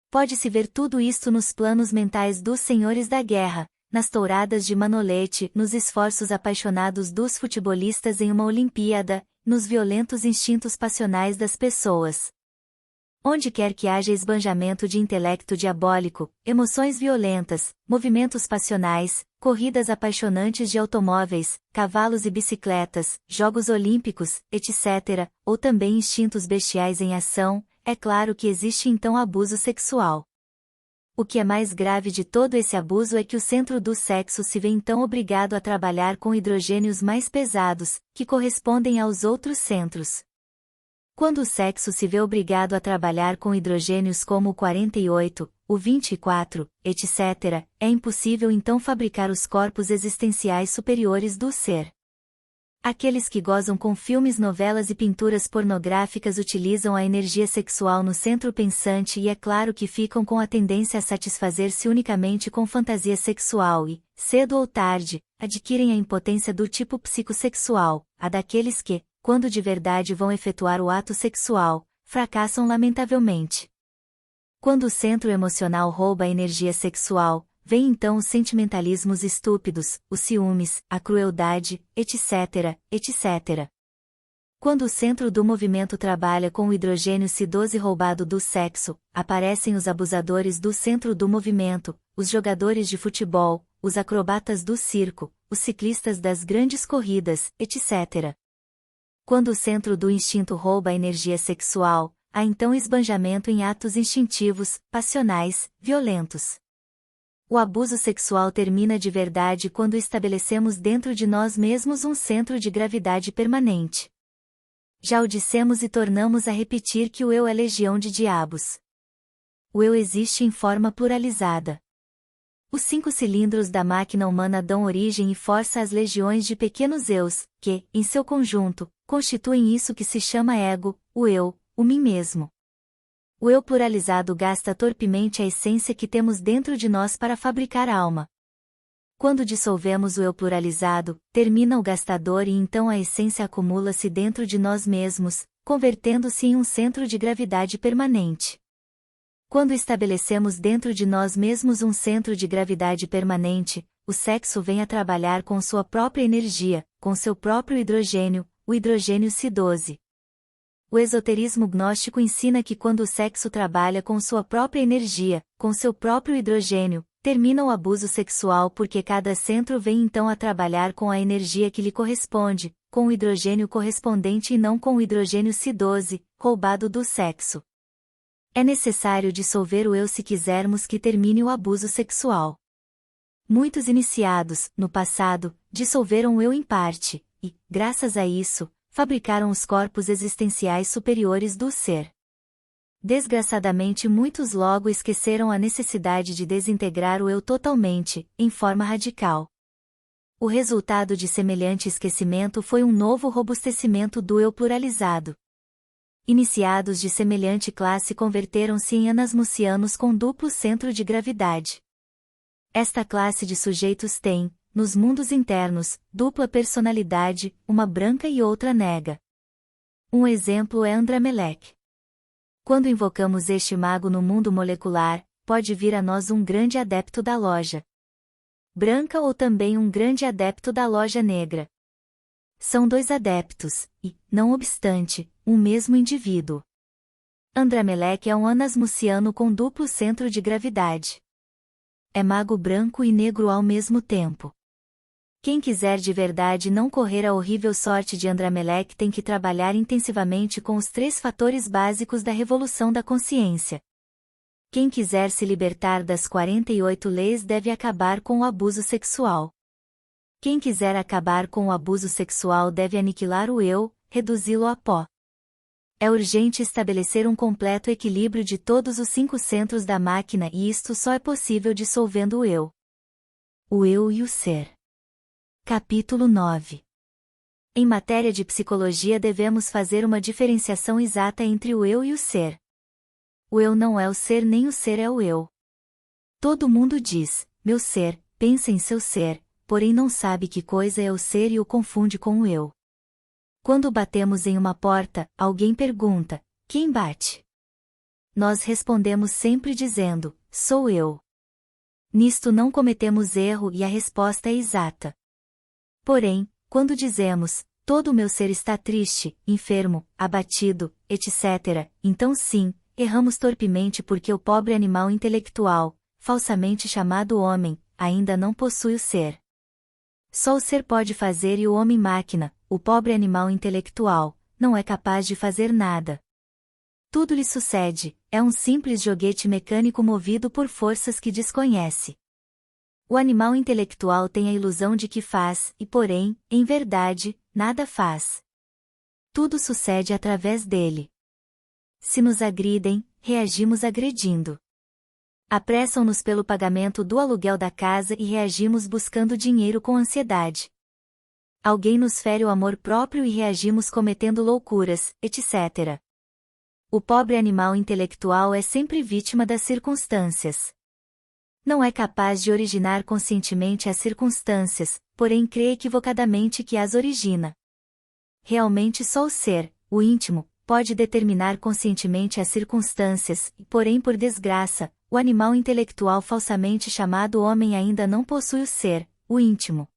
Pode-se ver tudo isto nos planos mentais dos senhores da guerra, nas touradas de Manolete, nos esforços apaixonados dos futebolistas em uma Olimpíada, nos violentos instintos passionais das pessoas. Onde quer que haja esbanjamento de intelecto diabólico, emoções violentas, movimentos passionais, corridas apaixonantes de automóveis, cavalos e bicicletas, jogos olímpicos, etc., ou também instintos bestiais em ação, é claro que existe então abuso sexual. O que é mais grave de todo esse abuso é que o centro do sexo se vê então obrigado a trabalhar com hidrogênios mais pesados, que correspondem aos outros centros. Quando o sexo se vê obrigado a trabalhar com hidrogênios como o 48, o 24, etc., é impossível então fabricar os corpos existenciais superiores do ser. Aqueles que gozam com filmes, novelas e pinturas pornográficas utilizam a energia sexual no centro pensante e é claro que ficam com a tendência a satisfazer-se unicamente com fantasia sexual e, cedo ou tarde, adquirem a impotência do tipo psicossexual, a daqueles que, quando de verdade vão efetuar o ato sexual, fracassam lamentavelmente. Quando o centro emocional rouba a energia sexual, vem então os sentimentalismos estúpidos, os ciúmes, a crueldade, etc., etc. Quando o centro do movimento trabalha com o hidrogênio C12 roubado do sexo, aparecem os abusadores do centro do movimento, os jogadores de futebol, os acrobatas do circo, os ciclistas das grandes corridas, etc. Quando o centro do instinto rouba a energia sexual, há então esbanjamento em atos instintivos, passionais, violentos. O abuso sexual termina de verdade quando estabelecemos dentro de nós mesmos um centro de gravidade permanente. Já o dissemos e tornamos a repetir que o eu é legião de diabos. O eu existe em forma pluralizada. Os 5 cilindros da máquina humana dão origem e força às legiões de pequenos eus, que, em seu conjunto, constituem isso que se chama ego, o eu, o mim mesmo. O eu pluralizado gasta torpemente a essência que temos dentro de nós para fabricar alma. Quando dissolvemos o eu pluralizado, termina o gastador e então a essência acumula-se dentro de nós mesmos, convertendo-se em um centro de gravidade permanente. Quando estabelecemos dentro de nós mesmos um centro de gravidade permanente, o sexo vem a trabalhar com sua própria energia, com seu próprio hidrogênio, o hidrogênio C12. O esoterismo gnóstico ensina que quando o sexo trabalha com sua própria energia, com seu próprio hidrogênio, termina o abuso sexual porque cada centro vem então a trabalhar com a energia que lhe corresponde, com o hidrogênio correspondente e não com o hidrogênio C12, roubado do sexo. É necessário dissolver o eu se quisermos que termine o abuso sexual. Muitos iniciados, no passado, dissolveram o eu em parte, e, graças a isso, fabricaram os corpos existenciais superiores do ser. Desgraçadamente muitos logo esqueceram a necessidade de desintegrar o eu totalmente, em forma radical. O resultado de semelhante esquecimento foi um novo robustecimento do eu pluralizado. Iniciados de semelhante classe converteram-se em anasmucianos com duplo centro de gravidade. Esta classe de sujeitos tem, nos mundos internos, dupla personalidade, uma branca e outra negra. Um exemplo é Andrameleque. Quando invocamos este mago no mundo molecular, pode vir a nós um grande adepto da loja branca ou também um grande adepto da loja negra. São 2 adeptos, e, não obstante, um mesmo indivíduo. Andrameleque é um anasmuciano com duplo centro de gravidade. É mago branco e negro ao mesmo tempo. Quem quiser de verdade não correr a horrível sorte de Andrameleque tem que trabalhar intensivamente com os 3 fatores básicos da revolução da consciência. Quem quiser se libertar das 48 leis deve acabar com o abuso sexual. Quem quiser acabar com o abuso sexual deve aniquilar o eu, reduzi-lo a pó. É urgente estabelecer um completo equilíbrio de todos os 5 centros da máquina e isto só é possível dissolvendo o eu. O eu e o ser. Capítulo 9. Em matéria de psicologia devemos fazer uma diferenciação exata entre o eu e o ser. O eu não é o ser nem o ser é o eu. Todo mundo diz, meu ser, pensa em seu ser, porém não sabe que coisa é o ser e o confunde com o eu. Quando batemos em uma porta, alguém pergunta, quem bate? Nós respondemos sempre dizendo, sou eu. Nisto não cometemos erro e a resposta é exata. Porém, quando dizemos, todo o meu ser está triste, enfermo, abatido, etc., então sim, erramos torpemente porque o pobre animal intelectual, falsamente chamado homem, ainda não possui o ser. Só o ser pode fazer e o homem-máquina, o pobre animal intelectual, não é capaz de fazer nada. Tudo lhe sucede, é um simples joguete mecânico movido por forças que desconhece. O animal intelectual tem a ilusão de que faz, e porém, em verdade, nada faz. Tudo sucede através dele. Se nos agridem, reagimos agredindo. Apressam-nos pelo pagamento do aluguel da casa e reagimos buscando dinheiro com ansiedade. Alguém nos fere o amor próprio e reagimos cometendo loucuras, etc. O pobre animal intelectual é sempre vítima das circunstâncias. Não é capaz de originar conscientemente as circunstâncias, porém crê equivocadamente que as origina. Realmente só o ser, o íntimo, pode determinar conscientemente as circunstâncias, porém por desgraça, o animal intelectual falsamente chamado homem ainda não possui o ser, o íntimo.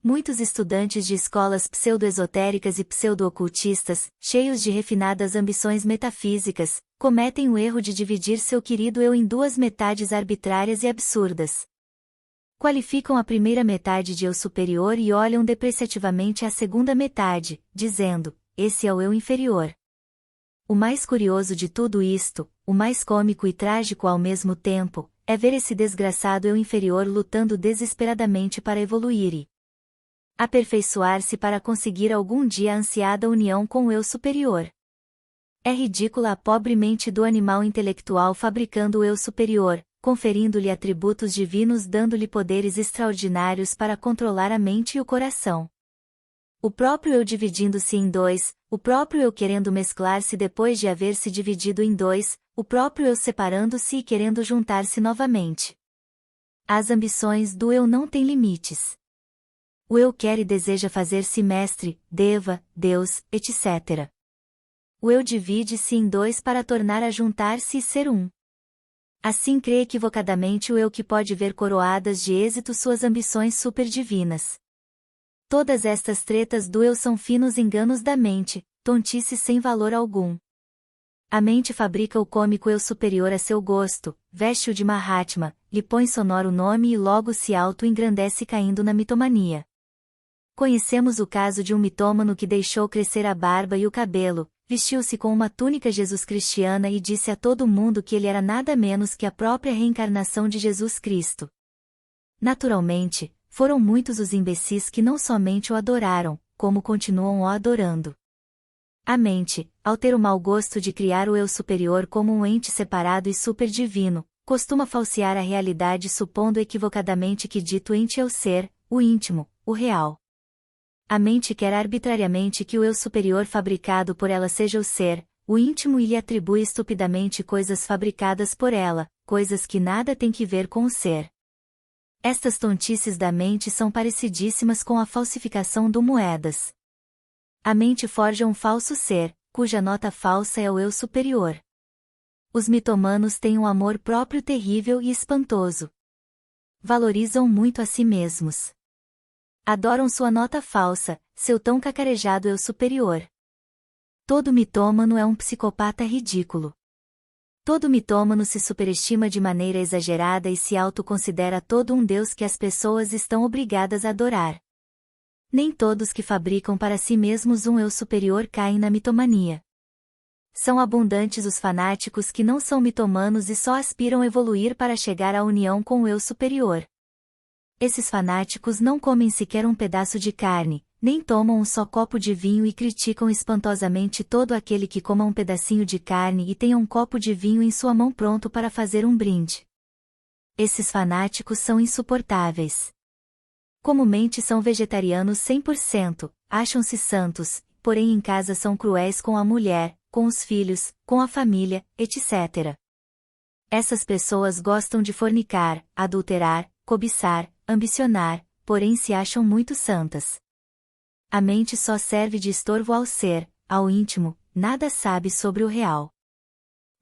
Muitos estudantes de escolas pseudo-esotéricas e pseudo-ocultistas, cheios de refinadas ambições metafísicas, cometem o erro de dividir seu querido eu em duas metades arbitrárias e absurdas. Qualificam a primeira metade de eu superior e olham depreciativamente a segunda metade, dizendo, esse é o eu inferior. O mais curioso de tudo isto, o mais cômico e trágico ao mesmo tempo, é ver esse desgraçado eu inferior lutando desesperadamente para evoluir e aperfeiçoar-se para conseguir algum dia a ansiada união com o eu superior. É ridícula a pobre mente do animal intelectual fabricando o eu superior, conferindo-lhe atributos divinos, dando-lhe poderes extraordinários para controlar a mente e o coração. O próprio eu dividindo-se em dois, o próprio eu querendo mesclar-se depois de haver se dividido em dois, o próprio eu separando-se e querendo juntar-se novamente. As ambições do eu não têm limites. O eu quer e deseja fazer-se mestre, deva, Deus, etc. O eu divide-se em dois para tornar a juntar-se e ser um. Assim crê equivocadamente o eu que pode ver coroadas de êxito suas ambições superdivinas. Todas estas tretas do eu são finos enganos da mente, tontice sem valor algum. A mente fabrica o cômico eu superior a seu gosto, veste-o de Mahatma, lhe põe sonoro nome e logo se auto-engrandece caindo na mitomania. Conhecemos o caso de um mitômano que deixou crescer a barba e o cabelo, vestiu-se com uma túnica jesus-cristiana e disse a todo mundo que ele era nada menos que a própria reencarnação de Jesus Cristo. Naturalmente, foram muitos os imbecis que não somente o adoraram, como continuam o adorando. A mente, ao ter o mau gosto de criar o eu superior como um ente separado e superdivino, costuma falsear a realidade supondo equivocadamente que dito ente é o ser, o íntimo, o real. A mente quer arbitrariamente que o eu superior fabricado por ela seja o ser, o íntimo e lhe atribui estupidamente coisas fabricadas por ela, coisas que nada têm que ver com o ser. Estas tontices da mente são parecidíssimas com a falsificação do moedas. A mente forja um falso ser, cuja nota falsa é o eu superior. Os mitomanos têm um amor próprio terrível e espantoso. Valorizam muito a si mesmos. Adoram sua nota falsa, seu tão cacarejado eu superior. Todo mitômano é um psicopata ridículo. Todo mitômano se superestima de maneira exagerada e se autoconsidera todo um deus que as pessoas estão obrigadas a adorar. Nem todos que fabricam para si mesmos um eu superior caem na mitomania. São abundantes os fanáticos que não são mitomanos e só aspiram evoluir para chegar à união com o eu superior. Esses fanáticos não comem sequer um pedaço de carne, nem tomam um só copo de vinho e criticam espantosamente todo aquele que coma um pedacinho de carne e tenha um copo de vinho em sua mão pronto para fazer um brinde. Esses fanáticos são insuportáveis. Comumente são vegetarianos 100%, acham-se santos, porém em casa são cruéis com a mulher, com os filhos, com a família, etc. Essas pessoas gostam de fornicar, adulterar, cobiçar, ambicionar, porém se acham muito santas. A mente só serve de estorvo ao ser, ao íntimo, nada sabe sobre o real.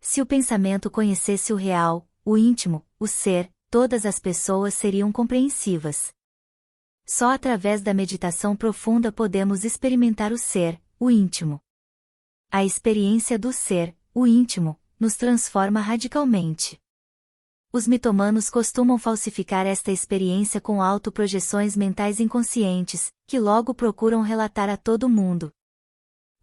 Se o pensamento conhecesse o real, o íntimo, o ser, todas as pessoas seriam compreensivas. Só através da meditação profunda podemos experimentar o ser, o íntimo. A experiência do ser, o íntimo, nos transforma radicalmente. Os mitomanos costumam falsificar esta experiência com autoprojeções mentais inconscientes, que logo procuram relatar a todo mundo.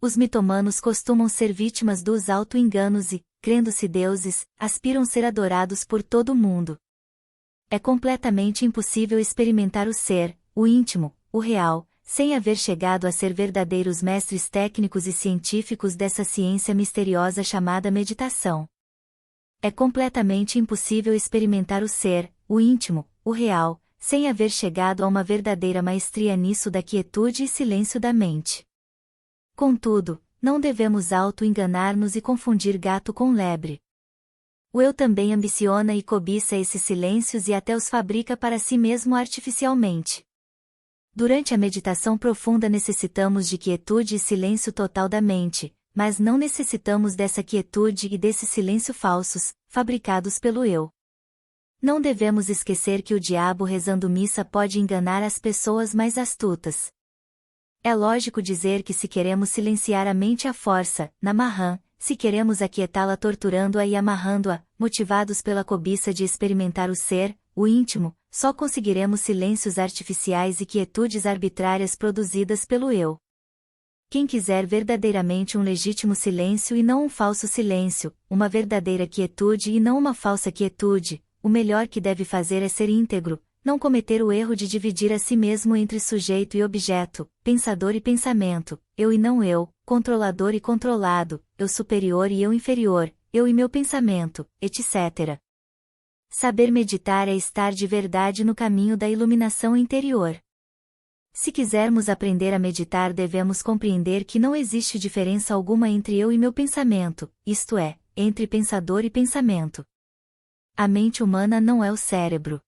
Os mitomanos costumam ser vítimas dos auto-enganos e, crendo-se deuses, aspiram ser adorados por todo mundo. É completamente impossível experimentar o ser, o íntimo, o real, sem haver chegado a ser verdadeiros mestres técnicos e científicos dessa ciência misteriosa chamada meditação. É completamente impossível experimentar o ser, o íntimo, o real, sem haver chegado a uma verdadeira maestria nisso da quietude e silêncio da mente. Contudo, não devemos auto-enganar-nos e confundir gato com lebre. O eu também ambiciona e cobiça esses silêncios e até os fabrica para si mesmo artificialmente. Durante a meditação profunda necessitamos de quietude e silêncio total da mente, mas não necessitamos dessa quietude e desse silêncio falsos, fabricados pelo eu. Não devemos esquecer que o diabo rezando missa pode enganar as pessoas mais astutas. É lógico dizer que se queremos silenciar a mente à força, Namaham, se queremos aquietá-la torturando-a e amarrando-a, motivados pela cobiça de experimentar o ser, o íntimo, só conseguiremos silêncios artificiais e quietudes arbitrárias produzidas pelo eu. Quem quiser verdadeiramente um legítimo silêncio e não um falso silêncio, uma verdadeira quietude e não uma falsa quietude, o melhor que deve fazer é ser íntegro, não cometer o erro de dividir a si mesmo entre sujeito e objeto, pensador e pensamento, eu e não eu, controlador e controlado, eu superior e eu inferior, eu e meu pensamento, etc. Saber meditar é estar de verdade no caminho da iluminação interior. Se quisermos aprender a meditar, devemos compreender que não existe diferença alguma entre eu e meu pensamento, isto é, entre pensador e pensamento. A mente humana não é o cérebro.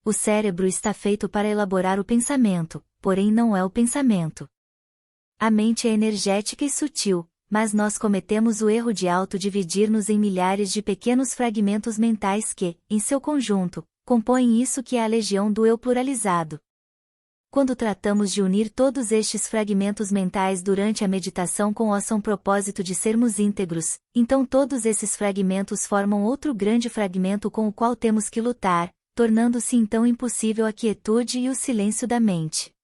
O cérebro está feito para elaborar o pensamento, porém não é o pensamento. A mente é energética e sutil, mas nós cometemos o erro de autodividir-nos em milhares de pequenos fragmentos mentais que, em seu conjunto, compõem isso que é a legião do eu pluralizado. Quando tratamos de unir todos estes fragmentos mentais durante a meditação com o ação propósito de sermos íntegros, então todos esses fragmentos formam outro grande fragmento com o qual temos que lutar, tornando-se então impossível a quietude e o silêncio da mente.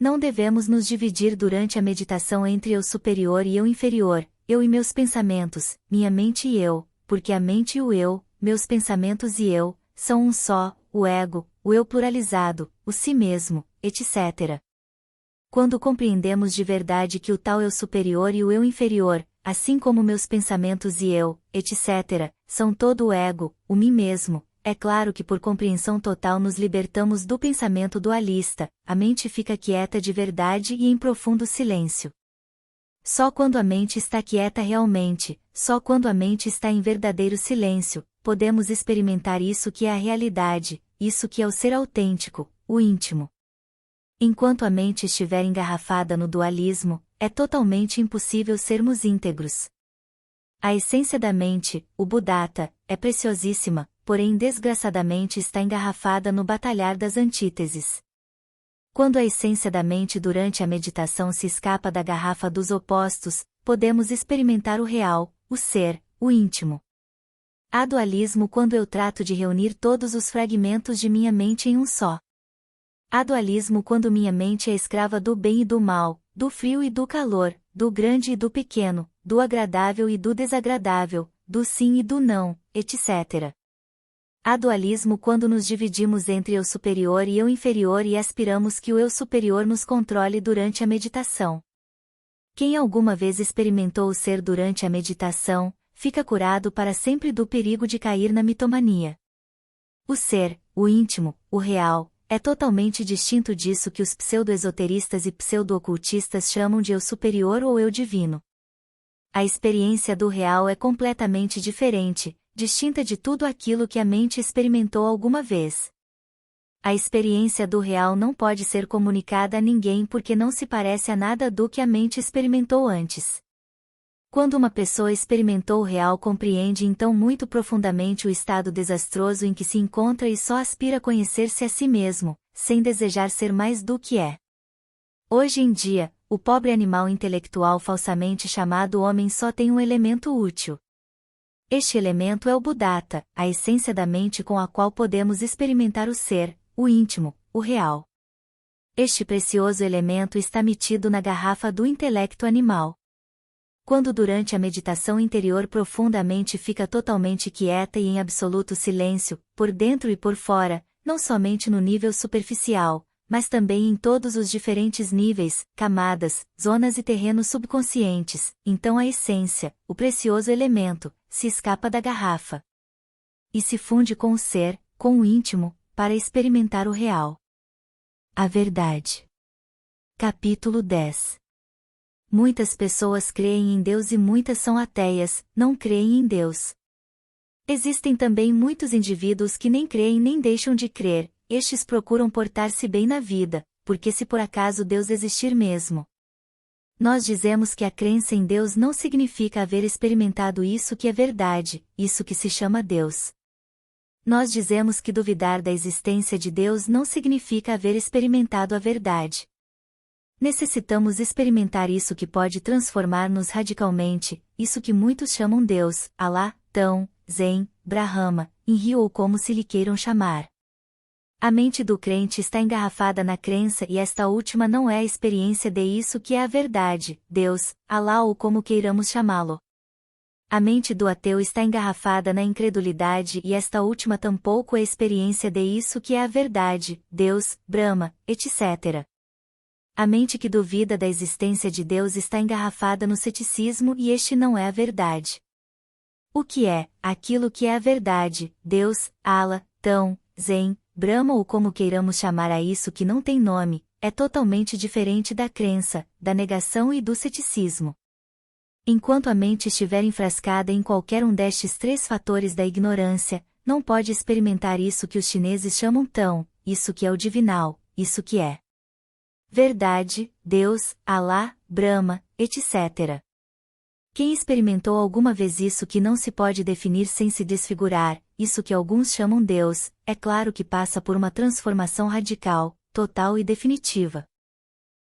Não devemos nos dividir durante a meditação entre eu superior e eu inferior, eu e meus pensamentos, minha mente e eu, porque a mente e o eu, meus pensamentos e eu, são um só, o ego, o eu pluralizado, o si mesmo, etc. Quando compreendemos de verdade que o tal eu superior e o eu inferior, assim como meus pensamentos e eu, etc., são todo o ego, o mim mesmo, é claro que por compreensão total nos libertamos do pensamento dualista, a mente fica quieta de verdade e em profundo silêncio. Só quando a mente está quieta realmente, só quando a mente está em verdadeiro silêncio, podemos experimentar isso que é a realidade, isso que é o ser autêntico, o íntimo. Enquanto a mente estiver engarrafada no dualismo, é totalmente impossível sermos íntegros. A essência da mente, o Buddhata, é preciosíssima, porém desgraçadamente está engarrafada no batalhar das antíteses. Quando a essência da mente durante a meditação se escapa da garrafa dos opostos, podemos experimentar o real, o ser, o íntimo. Há dualismo quando eu trato de reunir todos os fragmentos de minha mente em um só. Há dualismo quando minha mente é escrava do bem e do mal, do frio e do calor, do grande e do pequeno, do agradável e do desagradável, do sim e do não, etc. Há dualismo quando nos dividimos entre eu superior e eu inferior e aspiramos que o eu superior nos controle durante a meditação. Quem alguma vez experimentou o ser durante a meditação, fica curado para sempre do perigo de cair na mitomania. O ser, o íntimo, o real, é totalmente distinto disso que os pseudo-esoteristas e pseudo-ocultistas chamam de eu superior ou eu divino. A experiência do real é completamente diferente, distinta de tudo aquilo que a mente experimentou alguma vez. A experiência do real não pode ser comunicada a ninguém porque não se parece a nada do que a mente experimentou antes. Quando uma pessoa experimentou o real, compreende então muito profundamente o estado desastroso em que se encontra e só aspira a conhecer-se a si mesmo, sem desejar ser mais do que é. Hoje em dia, o pobre animal intelectual falsamente chamado homem só tem um elemento útil. Este elemento é o Buddhata, a essência da mente com a qual podemos experimentar o ser, o íntimo, o real. Este precioso elemento está metido na garrafa do intelecto animal. Quando durante a meditação interior profunda a mente fica totalmente quieta e em absoluto silêncio, por dentro e por fora, não somente no nível superficial, mas também em todos os diferentes níveis, camadas, zonas e terrenos subconscientes, então a essência, o precioso elemento, se escapa da garrafa e se funde com o ser, com o íntimo, para experimentar o real. A verdade. Capítulo 10. Muitas pessoas creem em Deus e muitas são ateias, não creem em Deus. Existem também muitos indivíduos que nem creem nem deixam de crer, estes procuram portar-se bem na vida, porque se por acaso Deus existir mesmo. Nós dizemos que a crença em Deus não significa haver experimentado isso que é verdade, isso que se chama Deus. Nós dizemos que duvidar da existência de Deus não significa haver experimentado a verdade. Necessitamos experimentar isso que pode transformar-nos radicalmente, isso que muitos chamam Deus, Alá, Tão, Zen, Brahma, Inri ou como se lhe queiram chamar. A mente do crente está engarrafada na crença e esta última não é a experiência de isso que é a verdade, Deus, Alá ou como queiramos chamá-lo. A mente do ateu está engarrafada na incredulidade e esta última tampouco é a experiência de isso que é a verdade, Deus, Brahma, etc. A mente que duvida da existência de Deus está engarrafada no ceticismo e este não é a verdade. O que é, aquilo que é a verdade, Deus, Alá, Tão, Zen, Brahma ou como queiramos chamar a isso que não tem nome, é totalmente diferente da crença, da negação e do ceticismo. Enquanto a mente estiver enfrascada em qualquer um destes três fatores da ignorância, não pode experimentar isso que os chineses chamam Tão, isso que é o divinal, isso que é verdade, Deus, Alá, Brahma, etc. Quem experimentou alguma vez isso que não se pode definir sem se desfigurar, isso que alguns chamam Deus, é claro que passa por uma transformação radical, total e definitiva.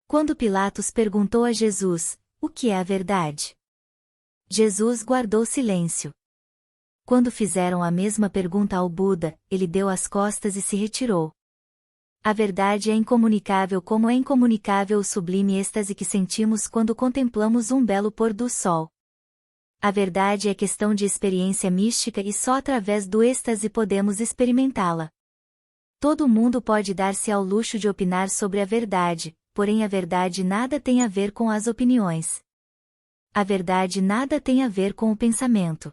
Quando Pilatos perguntou a Jesus, o que é a verdade? Jesus guardou silêncio. Quando fizeram a mesma pergunta ao Buda, ele deu as costas e se retirou. A verdade é incomunicável como é incomunicável o sublime êxtase que sentimos quando contemplamos um belo pôr do sol. A verdade é questão de experiência mística e só através do êxtase podemos experimentá-la. Todo mundo pode dar-se ao luxo de opinar sobre a verdade, porém a verdade nada tem a ver com as opiniões. A verdade nada tem a ver com o pensamento.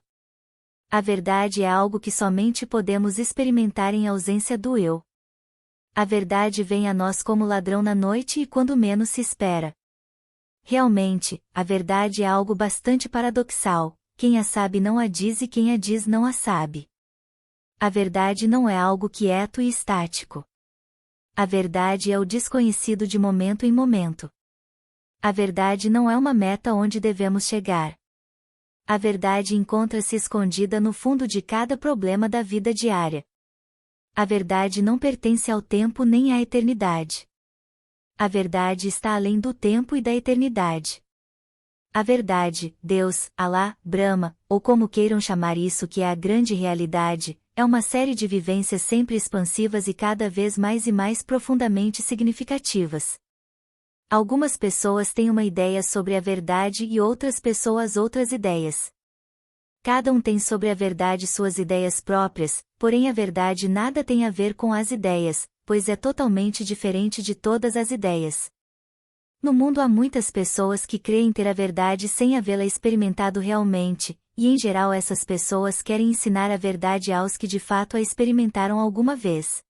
A verdade é algo que somente podemos experimentar em ausência do eu. A verdade vem a nós como ladrão na noite e quando menos se espera. Realmente, a verdade é algo bastante paradoxal, quem a sabe não a diz e quem a diz não a sabe. A verdade não é algo quieto e estático. A verdade é o desconhecido de momento em momento. A verdade não é uma meta onde devemos chegar. A verdade encontra-se escondida no fundo de cada problema da vida diária. A verdade não pertence ao tempo nem à eternidade. A verdade está além do tempo e da eternidade. A verdade, Deus, Alá, Brahma, ou como queiram chamar isso que é a grande realidade, é uma série de vivências sempre expansivas e cada vez mais e mais profundamente significativas. Algumas pessoas têm uma ideia sobre a verdade e outras pessoas outras ideias. Cada um tem sobre a verdade suas ideias próprias, porém a verdade nada tem a ver com as ideias, pois é totalmente diferente de todas as ideias. No mundo há muitas pessoas que creem ter a verdade sem havê-la experimentado realmente, e em geral essas pessoas querem ensinar a verdade aos que de fato a experimentaram alguma vez.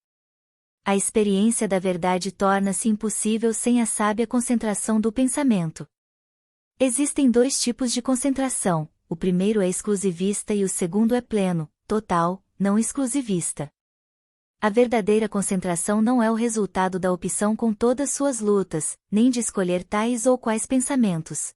A experiência da verdade torna-se impossível sem a sábia concentração do pensamento. Existem dois tipos de concentração, o primeiro é exclusivista e o segundo é pleno, total, não exclusivista. A verdadeira concentração não é o resultado da opção com todas suas lutas, nem de escolher tais ou quais pensamentos.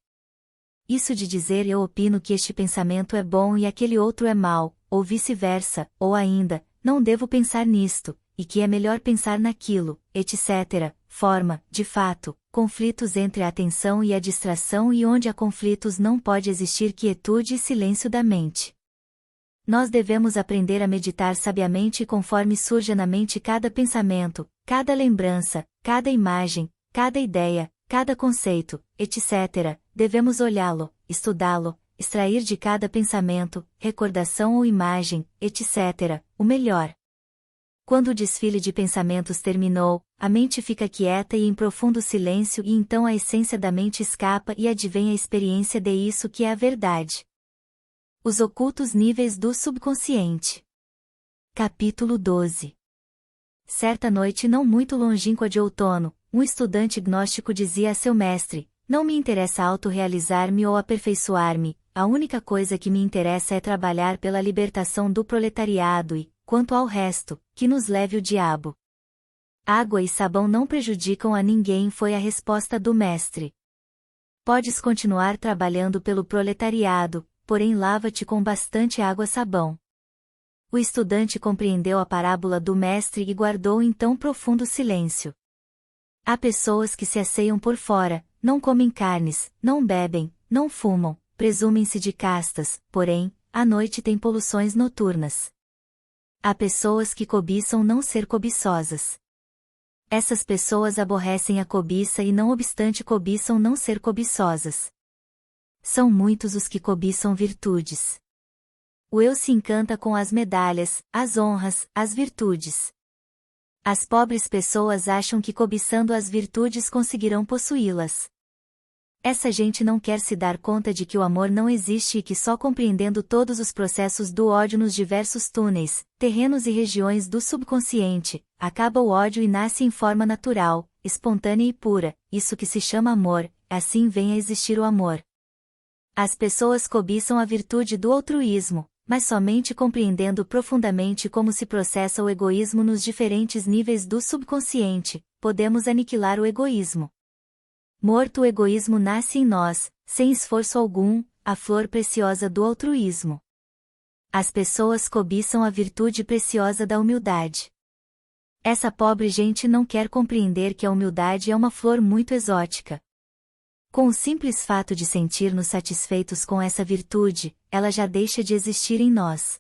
Isso de dizer eu opino que este pensamento é bom e aquele outro é mau, ou vice-versa, ou ainda, não devo pensar nisto, e que é melhor pensar naquilo, etc., forma, de fato, conflitos entre a atenção e a distração e onde há conflitos não pode existir quietude e silêncio da mente. Nós devemos aprender a meditar sabiamente conforme surja na mente cada pensamento, cada lembrança, cada imagem, cada ideia, cada conceito, etc. Devemos olhá-lo, estudá-lo, extrair de cada pensamento, recordação ou imagem, etc., o melhor. Quando o desfile de pensamentos terminou, a mente fica quieta e em profundo silêncio e então a essência da mente escapa e advém a experiência de isso que é a verdade. Os ocultos níveis do subconsciente. Capítulo 12. Certa noite não muito longínqua de outono, um estudante gnóstico dizia a seu mestre: não me interessa autorrealizar-me ou aperfeiçoar-me, a única coisa que me interessa é trabalhar pela libertação do proletariado e, quanto ao resto, que nos leve o diabo. Água e sabão não prejudicam a ninguém, foi a resposta do mestre. Podes continuar trabalhando pelo proletariado, porém lava-te com bastante água-sabão. O estudante compreendeu a parábola do mestre e guardou então profundo silêncio. Há pessoas que se asseiam por fora, não comem carnes, não bebem, não fumam, presumem-se de castas, porém, à noite têm poluições noturnas. Há pessoas que cobiçam não ser cobiçosas. Essas pessoas aborrecem a cobiça e não obstante cobiçam não ser cobiçosas. São muitos os que cobiçam virtudes. O eu se encanta com as medalhas, as honras, as virtudes. As pobres pessoas acham que cobiçando as virtudes conseguirão possuí-las. Essa gente não quer se dar conta de que o amor não existe e que só compreendendo todos os processos do ódio nos diversos túneis, terrenos e regiões do subconsciente, acaba o ódio e nasce em forma natural, espontânea e pura, isso que se chama amor, assim vem a existir o amor. As pessoas cobiçam a virtude do altruísmo, mas somente compreendendo profundamente como se processa o egoísmo nos diferentes níveis do subconsciente, podemos aniquilar o egoísmo. Morto o egoísmo nasce em nós, sem esforço algum, a flor preciosa do altruísmo. As pessoas cobiçam a virtude preciosa da humildade. Essa pobre gente não quer compreender que a humildade é uma flor muito exótica. Com o simples fato de sentir-nos satisfeitos com essa virtude, ela já deixa de existir em nós.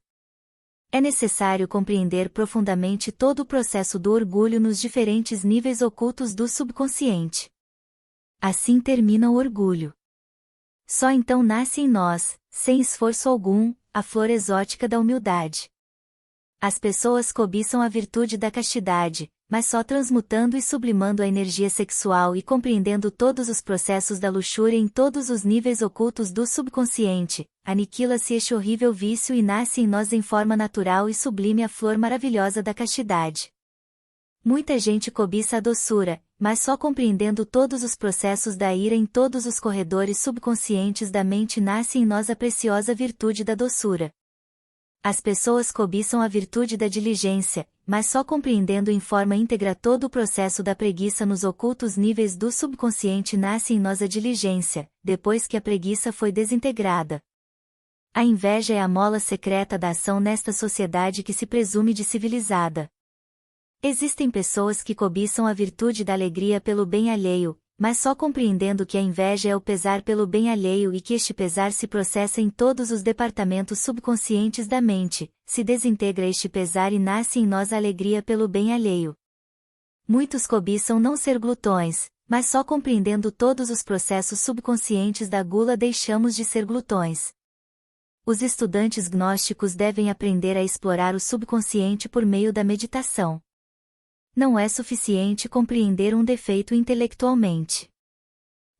É necessário compreender profundamente todo o processo do orgulho nos diferentes níveis ocultos do subconsciente. Assim termina o orgulho. Só então nasce em nós, sem esforço algum, a flor exótica da humildade. As pessoas cobiçam a virtude da castidade, mas só transmutando e sublimando a energia sexual e compreendendo todos os processos da luxúria em todos os níveis ocultos do subconsciente, aniquila-se este horrível vício e nasce em nós em forma natural e sublime a flor maravilhosa da castidade. Muita gente cobiça a doçura, mas só compreendendo todos os processos da ira em todos os corredores subconscientes da mente nasce em nós a preciosa virtude da doçura. As pessoas cobiçam a virtude da diligência, mas só compreendendo em forma íntegra todo o processo da preguiça nos ocultos níveis do subconsciente nasce em nós a diligência, depois que a preguiça foi desintegrada. A inveja é a mola secreta da ação nesta sociedade que se presume de civilizada. Existem pessoas que cobiçam a virtude da alegria pelo bem alheio, mas só compreendendo que a inveja é o pesar pelo bem alheio e que este pesar se processa em todos os departamentos subconscientes da mente, se desintegra este pesar e nasce em nós a alegria pelo bem alheio. Muitos cobiçam não ser glutões, mas só compreendendo todos os processos subconscientes da gula deixamos de ser glutões. Os estudantes gnósticos devem aprender a explorar o subconsciente por meio da meditação. Não é suficiente compreender um defeito intelectualmente.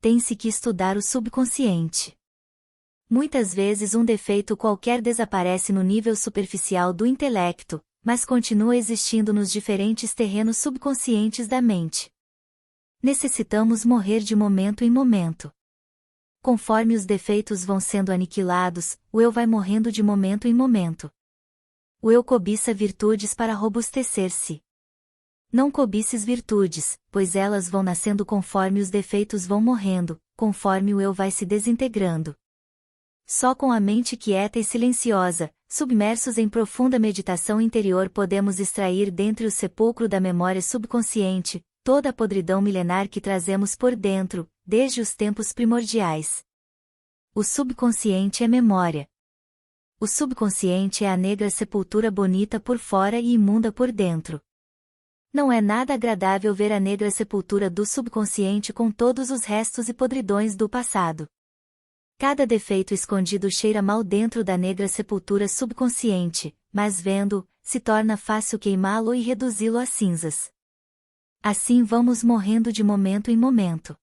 Tem-se que estudar o subconsciente. Muitas vezes um defeito qualquer desaparece no nível superficial do intelecto, mas continua existindo nos diferentes terrenos subconscientes da mente. Necessitamos morrer de momento em momento. Conforme os defeitos vão sendo aniquilados, o eu vai morrendo de momento em momento. O eu cobiça virtudes para robustecer-se. Não cobices virtudes, pois elas vão nascendo conforme os defeitos vão morrendo, conforme o eu vai se desintegrando. Só com a mente quieta e silenciosa, submersos em profunda meditação interior podemos extrair dentre o sepulcro da memória subconsciente, toda a podridão milenar que trazemos por dentro, desde os tempos primordiais. O subconsciente é memória. O subconsciente é a negra sepultura bonita por fora e imunda por dentro. Não é nada agradável ver a negra sepultura do subconsciente com todos os restos e podridões do passado. Cada defeito escondido cheira mal dentro da negra sepultura subconsciente, mas vendo, se torna fácil queimá-lo e reduzi-lo a cinzas. Assim vamos morrendo de momento em momento.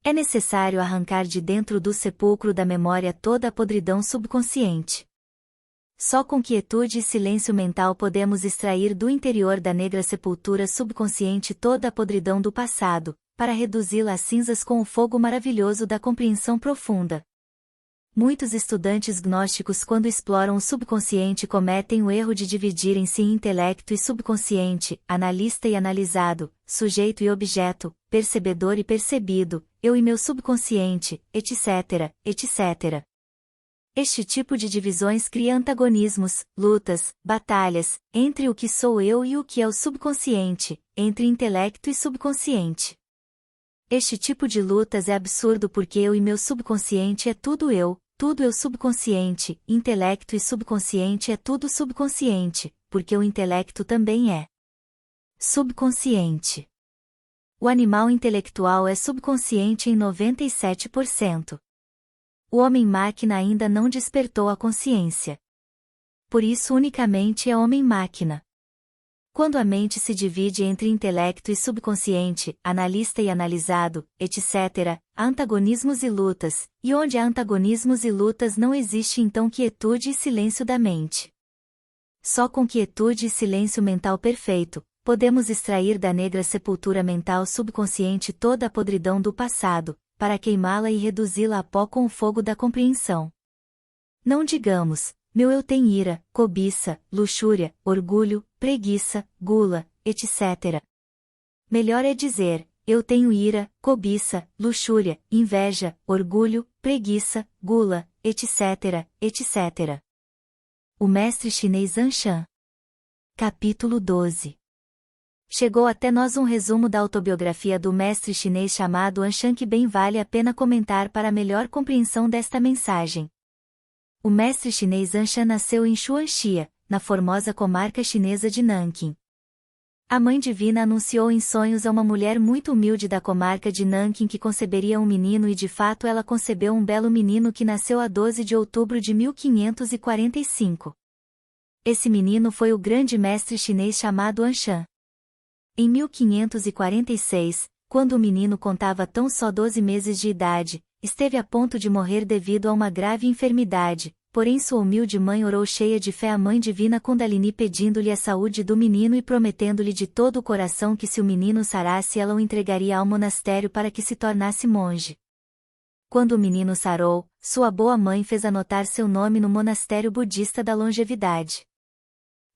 É necessário arrancar de dentro do sepulcro da memória toda a podridão subconsciente. Só com quietude e silêncio mental podemos extrair do interior da negra sepultura subconsciente toda a podridão do passado, para reduzi-la a cinzas com o fogo maravilhoso da compreensão profunda. Muitos estudantes gnósticos, quando exploram o subconsciente, cometem o erro de dividir em si intelecto e subconsciente, analista e analisado, sujeito e objeto, percebedor e percebido, eu e meu subconsciente, etc., etc. Este tipo de divisões cria antagonismos, lutas, batalhas, entre o que sou eu e o que é o subconsciente, entre intelecto e subconsciente. Este tipo de lutas é absurdo porque eu e meu subconsciente é tudo eu subconsciente, intelecto e subconsciente é tudo subconsciente, porque o intelecto também é subconsciente. O animal intelectual é subconsciente em 97%. O homem-máquina ainda não despertou a consciência. Por isso unicamente é homem-máquina. Quando a mente se divide entre intelecto e subconsciente, analista e analisado, etc., há antagonismos e lutas, e onde há antagonismos e lutas não existe então quietude e silêncio da mente. Só com quietude e silêncio mental perfeito, podemos extrair da negra sepultura mental subconsciente toda a podridão do passado, para queimá-la e reduzi-la a pó com o fogo da compreensão. Não digamos, meu eu tem ira, cobiça, luxúria, orgulho, preguiça, gula, etc. Melhor é dizer, eu tenho ira, cobiça, luxúria, inveja, orgulho, preguiça, gula, etc., etc. O mestre chinês Anshan. Capítulo 12. Chegou até nós um resumo da autobiografia do mestre chinês chamado Anshan que bem vale a pena comentar para melhor compreensão desta mensagem. O mestre chinês Anshan nasceu em Xuanxia, na formosa comarca chinesa de Nanquim. A Mãe Divina anunciou em sonhos a uma mulher muito humilde da comarca de Nanquim que conceberia um menino e de fato ela concebeu um belo menino que nasceu a 12 de outubro de 1545. Esse menino foi o grande mestre chinês chamado Anshan. Em 1546, quando o menino contava tão só 12 meses de idade, esteve a ponto de morrer devido a uma grave enfermidade, porém sua humilde mãe orou cheia de fé à Mãe Divina Kundalini pedindo-lhe a saúde do menino e prometendo-lhe de todo o coração que se o menino sarasse ela o entregaria ao monastério para que se tornasse monge. Quando o menino sarou, sua boa mãe fez anotar seu nome no monastério budista da longevidade.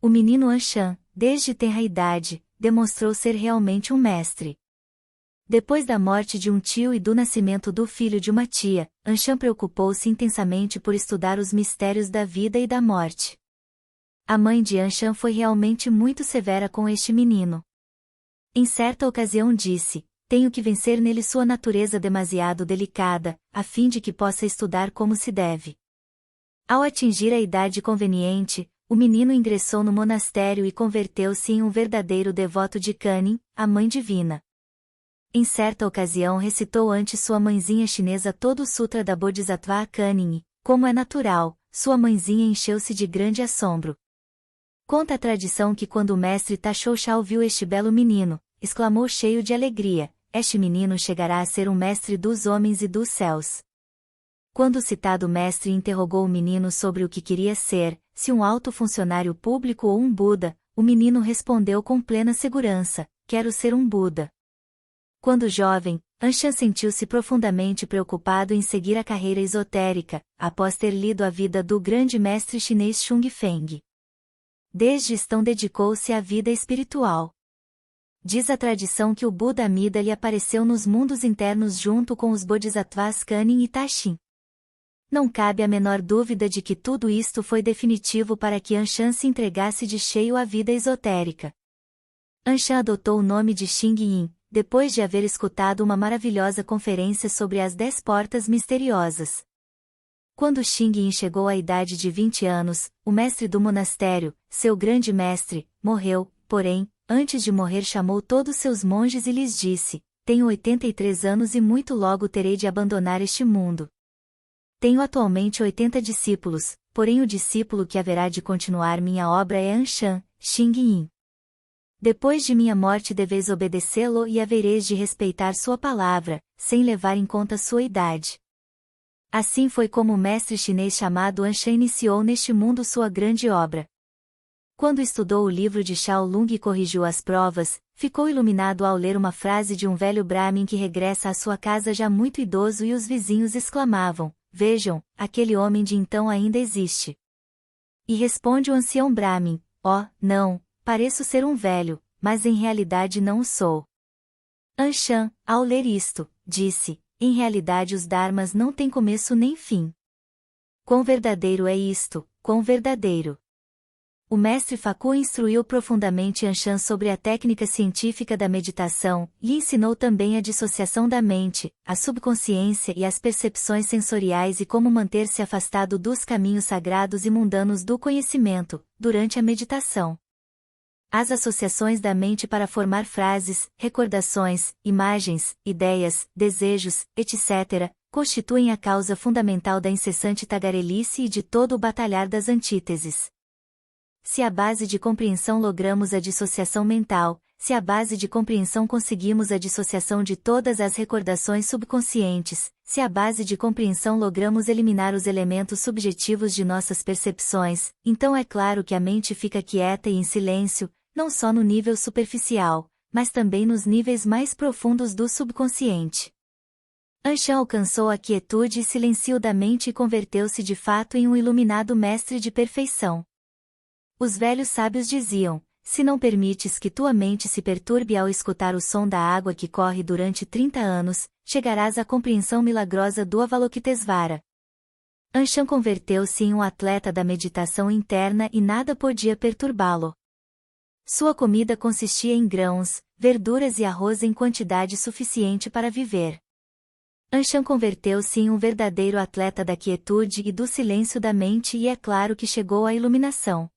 O menino Anshan, desde tenra idade, demonstrou ser realmente um mestre. Depois da morte de um tio e do nascimento do filho de uma tia, Anshan preocupou-se intensamente por estudar os mistérios da vida e da morte. A mãe de Anshan foi realmente muito severa com este menino. Em certa ocasião disse, tenho que vencer nele sua natureza demasiado delicada, a fim de que possa estudar como se deve. Ao atingir a idade conveniente, o menino ingressou no monastério e converteu-se em um verdadeiro devoto de Kuan, a Mãe Divina. Em certa ocasião recitou ante sua mãezinha chinesa todo o Sutra da Bodhisattva Kuan, como é natural, sua mãezinha encheu-se de grande assombro. Conta a tradição que quando o mestre Tachousha viu este belo menino, exclamou cheio de alegria, este menino chegará a ser um mestre dos homens e dos céus. Quando o citado mestre interrogou o menino sobre o que queria ser, se um alto funcionário público ou um Buda, o menino respondeu com plena segurança, quero ser um Buda. Quando jovem, Anshan sentiu-se profundamente preocupado em seguir a carreira esotérica, após ter lido a vida do grande mestre chinês Chung Feng. Desde então dedicou-se à vida espiritual. Diz a tradição que o Buda Amida lhe apareceu nos mundos internos junto com os Bodhisattvas Kuan e Taxin. Não cabe a menor dúvida de que tudo isto foi definitivo para que Anshan se entregasse de cheio à vida esotérica. Anshan adotou o nome de Xing Yin, depois de haver escutado uma maravilhosa conferência sobre as 10 portas misteriosas. Quando Xing Yin chegou à idade de 20 anos, o mestre do monastério, seu grande mestre, morreu, porém, antes de morrer chamou todos seus monges e lhes disse: tenho 83 anos e muito logo terei de abandonar este mundo. Tenho atualmente 80 discípulos, porém o discípulo que haverá de continuar minha obra é Anshan, Xing Yin. Depois de minha morte deveis obedecê-lo e havereis de respeitar sua palavra, sem levar em conta sua idade. Assim foi como o mestre chinês chamado Anshan iniciou neste mundo sua grande obra. Quando estudou o livro de Shaolong e corrigiu as provas, ficou iluminado ao ler uma frase de um velho Brahmin que regressa à sua casa já muito idoso e os vizinhos exclamavam: vejam, aquele homem de então ainda existe. E responde o ancião Brahmin: não, pareço ser um velho, mas em realidade não o sou. Anshan, ao ler isto, disse: em realidade os dharmas não têm começo nem fim. Quão verdadeiro é isto, quão verdadeiro! O mestre Faku instruiu profundamente Anshan sobre a técnica científica da meditação, e ensinou também a dissociação da mente, a subconsciência e as percepções sensoriais e como manter-se afastado dos caminhos sagrados e mundanos do conhecimento, durante a meditação. As associações da mente para formar frases, recordações, imagens, ideias, desejos, etc., constituem a causa fundamental da incessante tagarelice e de todo o batalhar das antíteses. Se à base de compreensão logramos a dissociação mental, se à base de compreensão conseguimos a dissociação de todas as recordações subconscientes, se à base de compreensão logramos eliminar os elementos subjetivos de nossas percepções, então é claro que a mente fica quieta e em silêncio, não só no nível superficial, mas também nos níveis mais profundos do subconsciente. Anshan alcançou a quietude e silêncio da mente e converteu-se de fato em um iluminado mestre de perfeição. Os velhos sábios diziam: se não permites que tua mente se perturbe ao escutar o som da água que corre durante 30 anos, chegarás à compreensão milagrosa do Avalokitesvara. Anshan converteu-se em um atleta da meditação interna e nada podia perturbá-lo. Sua comida consistia em grãos, verduras e arroz em quantidade suficiente para viver. Anshan converteu-se em um verdadeiro atleta da quietude e do silêncio da mente e é claro que chegou à iluminação.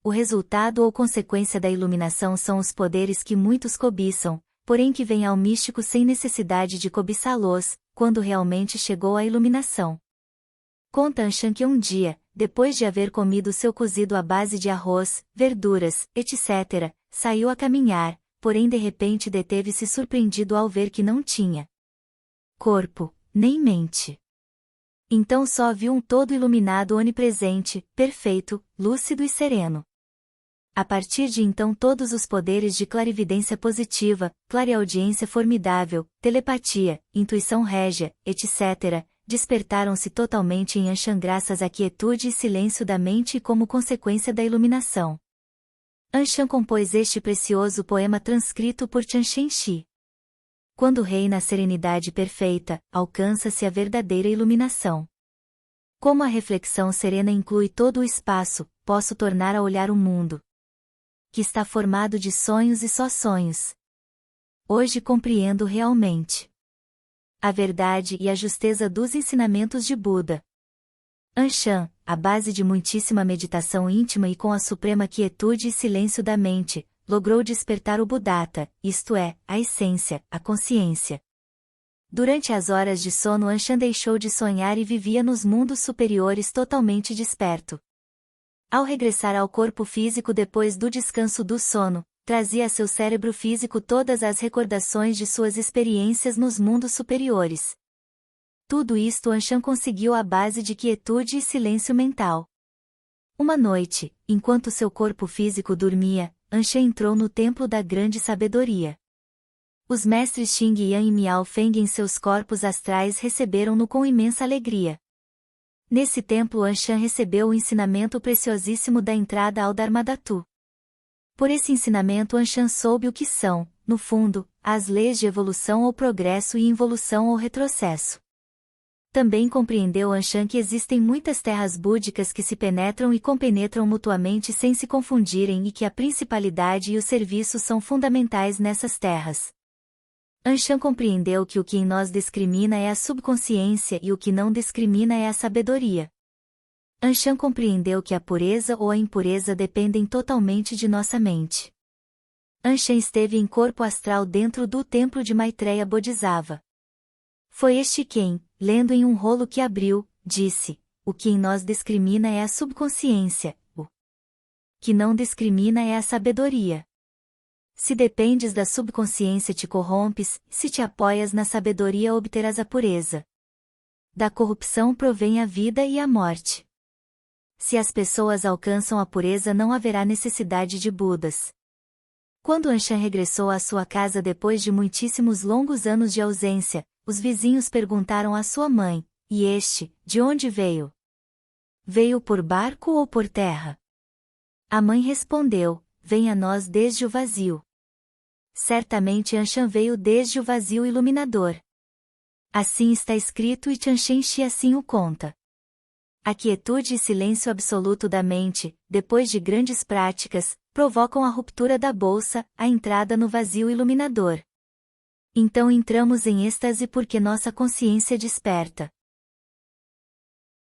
O resultado ou consequência da iluminação são os poderes que muitos cobiçam, porém que vêm ao místico sem necessidade de cobiçá-los, quando realmente chegou à iluminação. Conta Anshan que um dia, depois de haver comido seu cozido à base de arroz, verduras, etc., saiu a caminhar, porém de repente deteve-se surpreendido ao ver que não tinha corpo, nem mente. Então só viu um todo iluminado onipresente, perfeito, lúcido e sereno. A partir de então todos os poderes de clarividência positiva, clareaudiência formidável, telepatia, intuição régia, etc., despertaram-se totalmente em Anshan graças à quietude e silêncio da mente e como consequência da iluminação. Anshan compôs este precioso poema transcrito por Chanshenxi. Quando reina a serenidade perfeita, alcança-se a verdadeira iluminação. Como a reflexão serena inclui todo o espaço, posso tornar a olhar o mundo que está formado de sonhos e só sonhos. Hoje compreendo realmente a verdade e a justeza dos ensinamentos de Buda. Anshan, à base de muitíssima meditação íntima e com a suprema quietude e silêncio da mente, logrou despertar o Buddhata, isto é, a essência, a consciência. Durante as horas de sono Anshan deixou de sonhar e vivia nos mundos superiores totalmente desperto. Ao regressar ao corpo físico depois do descanso do sono, trazia a seu cérebro físico todas as recordações de suas experiências nos mundos superiores. Tudo isto Anshan conseguiu à base de quietude e silêncio mental. Uma noite, enquanto seu corpo físico dormia, Anshan entrou no templo da grande sabedoria. Os mestres Xing Yan e Miao Feng em seus corpos astrais receberam-no com imensa alegria. Nesse templo Anshan recebeu o ensinamento preciosíssimo da entrada ao Dharmadhatu. Por esse ensinamento Anshan soube o que são, no fundo, as leis de evolução ou progresso e involução ou retrocesso. Também compreendeu Anshan que existem muitas terras búdicas que se penetram e compenetram mutuamente sem se confundirem e que a principalidade e o serviço são fundamentais nessas terras. Anshan compreendeu que o que em nós discrimina é a subconsciência e o que não discrimina é a sabedoria. Anshan compreendeu que a pureza ou a impureza dependem totalmente de nossa mente. Anshan esteve em corpo astral dentro do templo de Maitreya Bodhisattva. Foi este quem, lendo em um rolo que abriu, disse: o que em nós discrimina é a subconsciência, o que não discrimina é a sabedoria. Se dependes da subconsciência te corrompes, se te apoias na sabedoria obterás a pureza. Da corrupção provém a vida e a morte. Se as pessoas alcançam a pureza não haverá necessidade de Budas. Quando Anshan regressou à sua casa depois de muitíssimos longos anos de ausência, os vizinhos perguntaram à sua mãe: e este, de onde veio? Veio por barco ou por terra? A mãe respondeu: vem a nós desde o vazio. Certamente Anshan veio desde o vazio iluminador. Assim está escrito e Chanshen Shi assim o conta. A quietude e silêncio absoluto da mente, depois de grandes práticas, provocam a ruptura da bolsa, a entrada no vazio iluminador. Então entramos em êxtase porque nossa consciência desperta.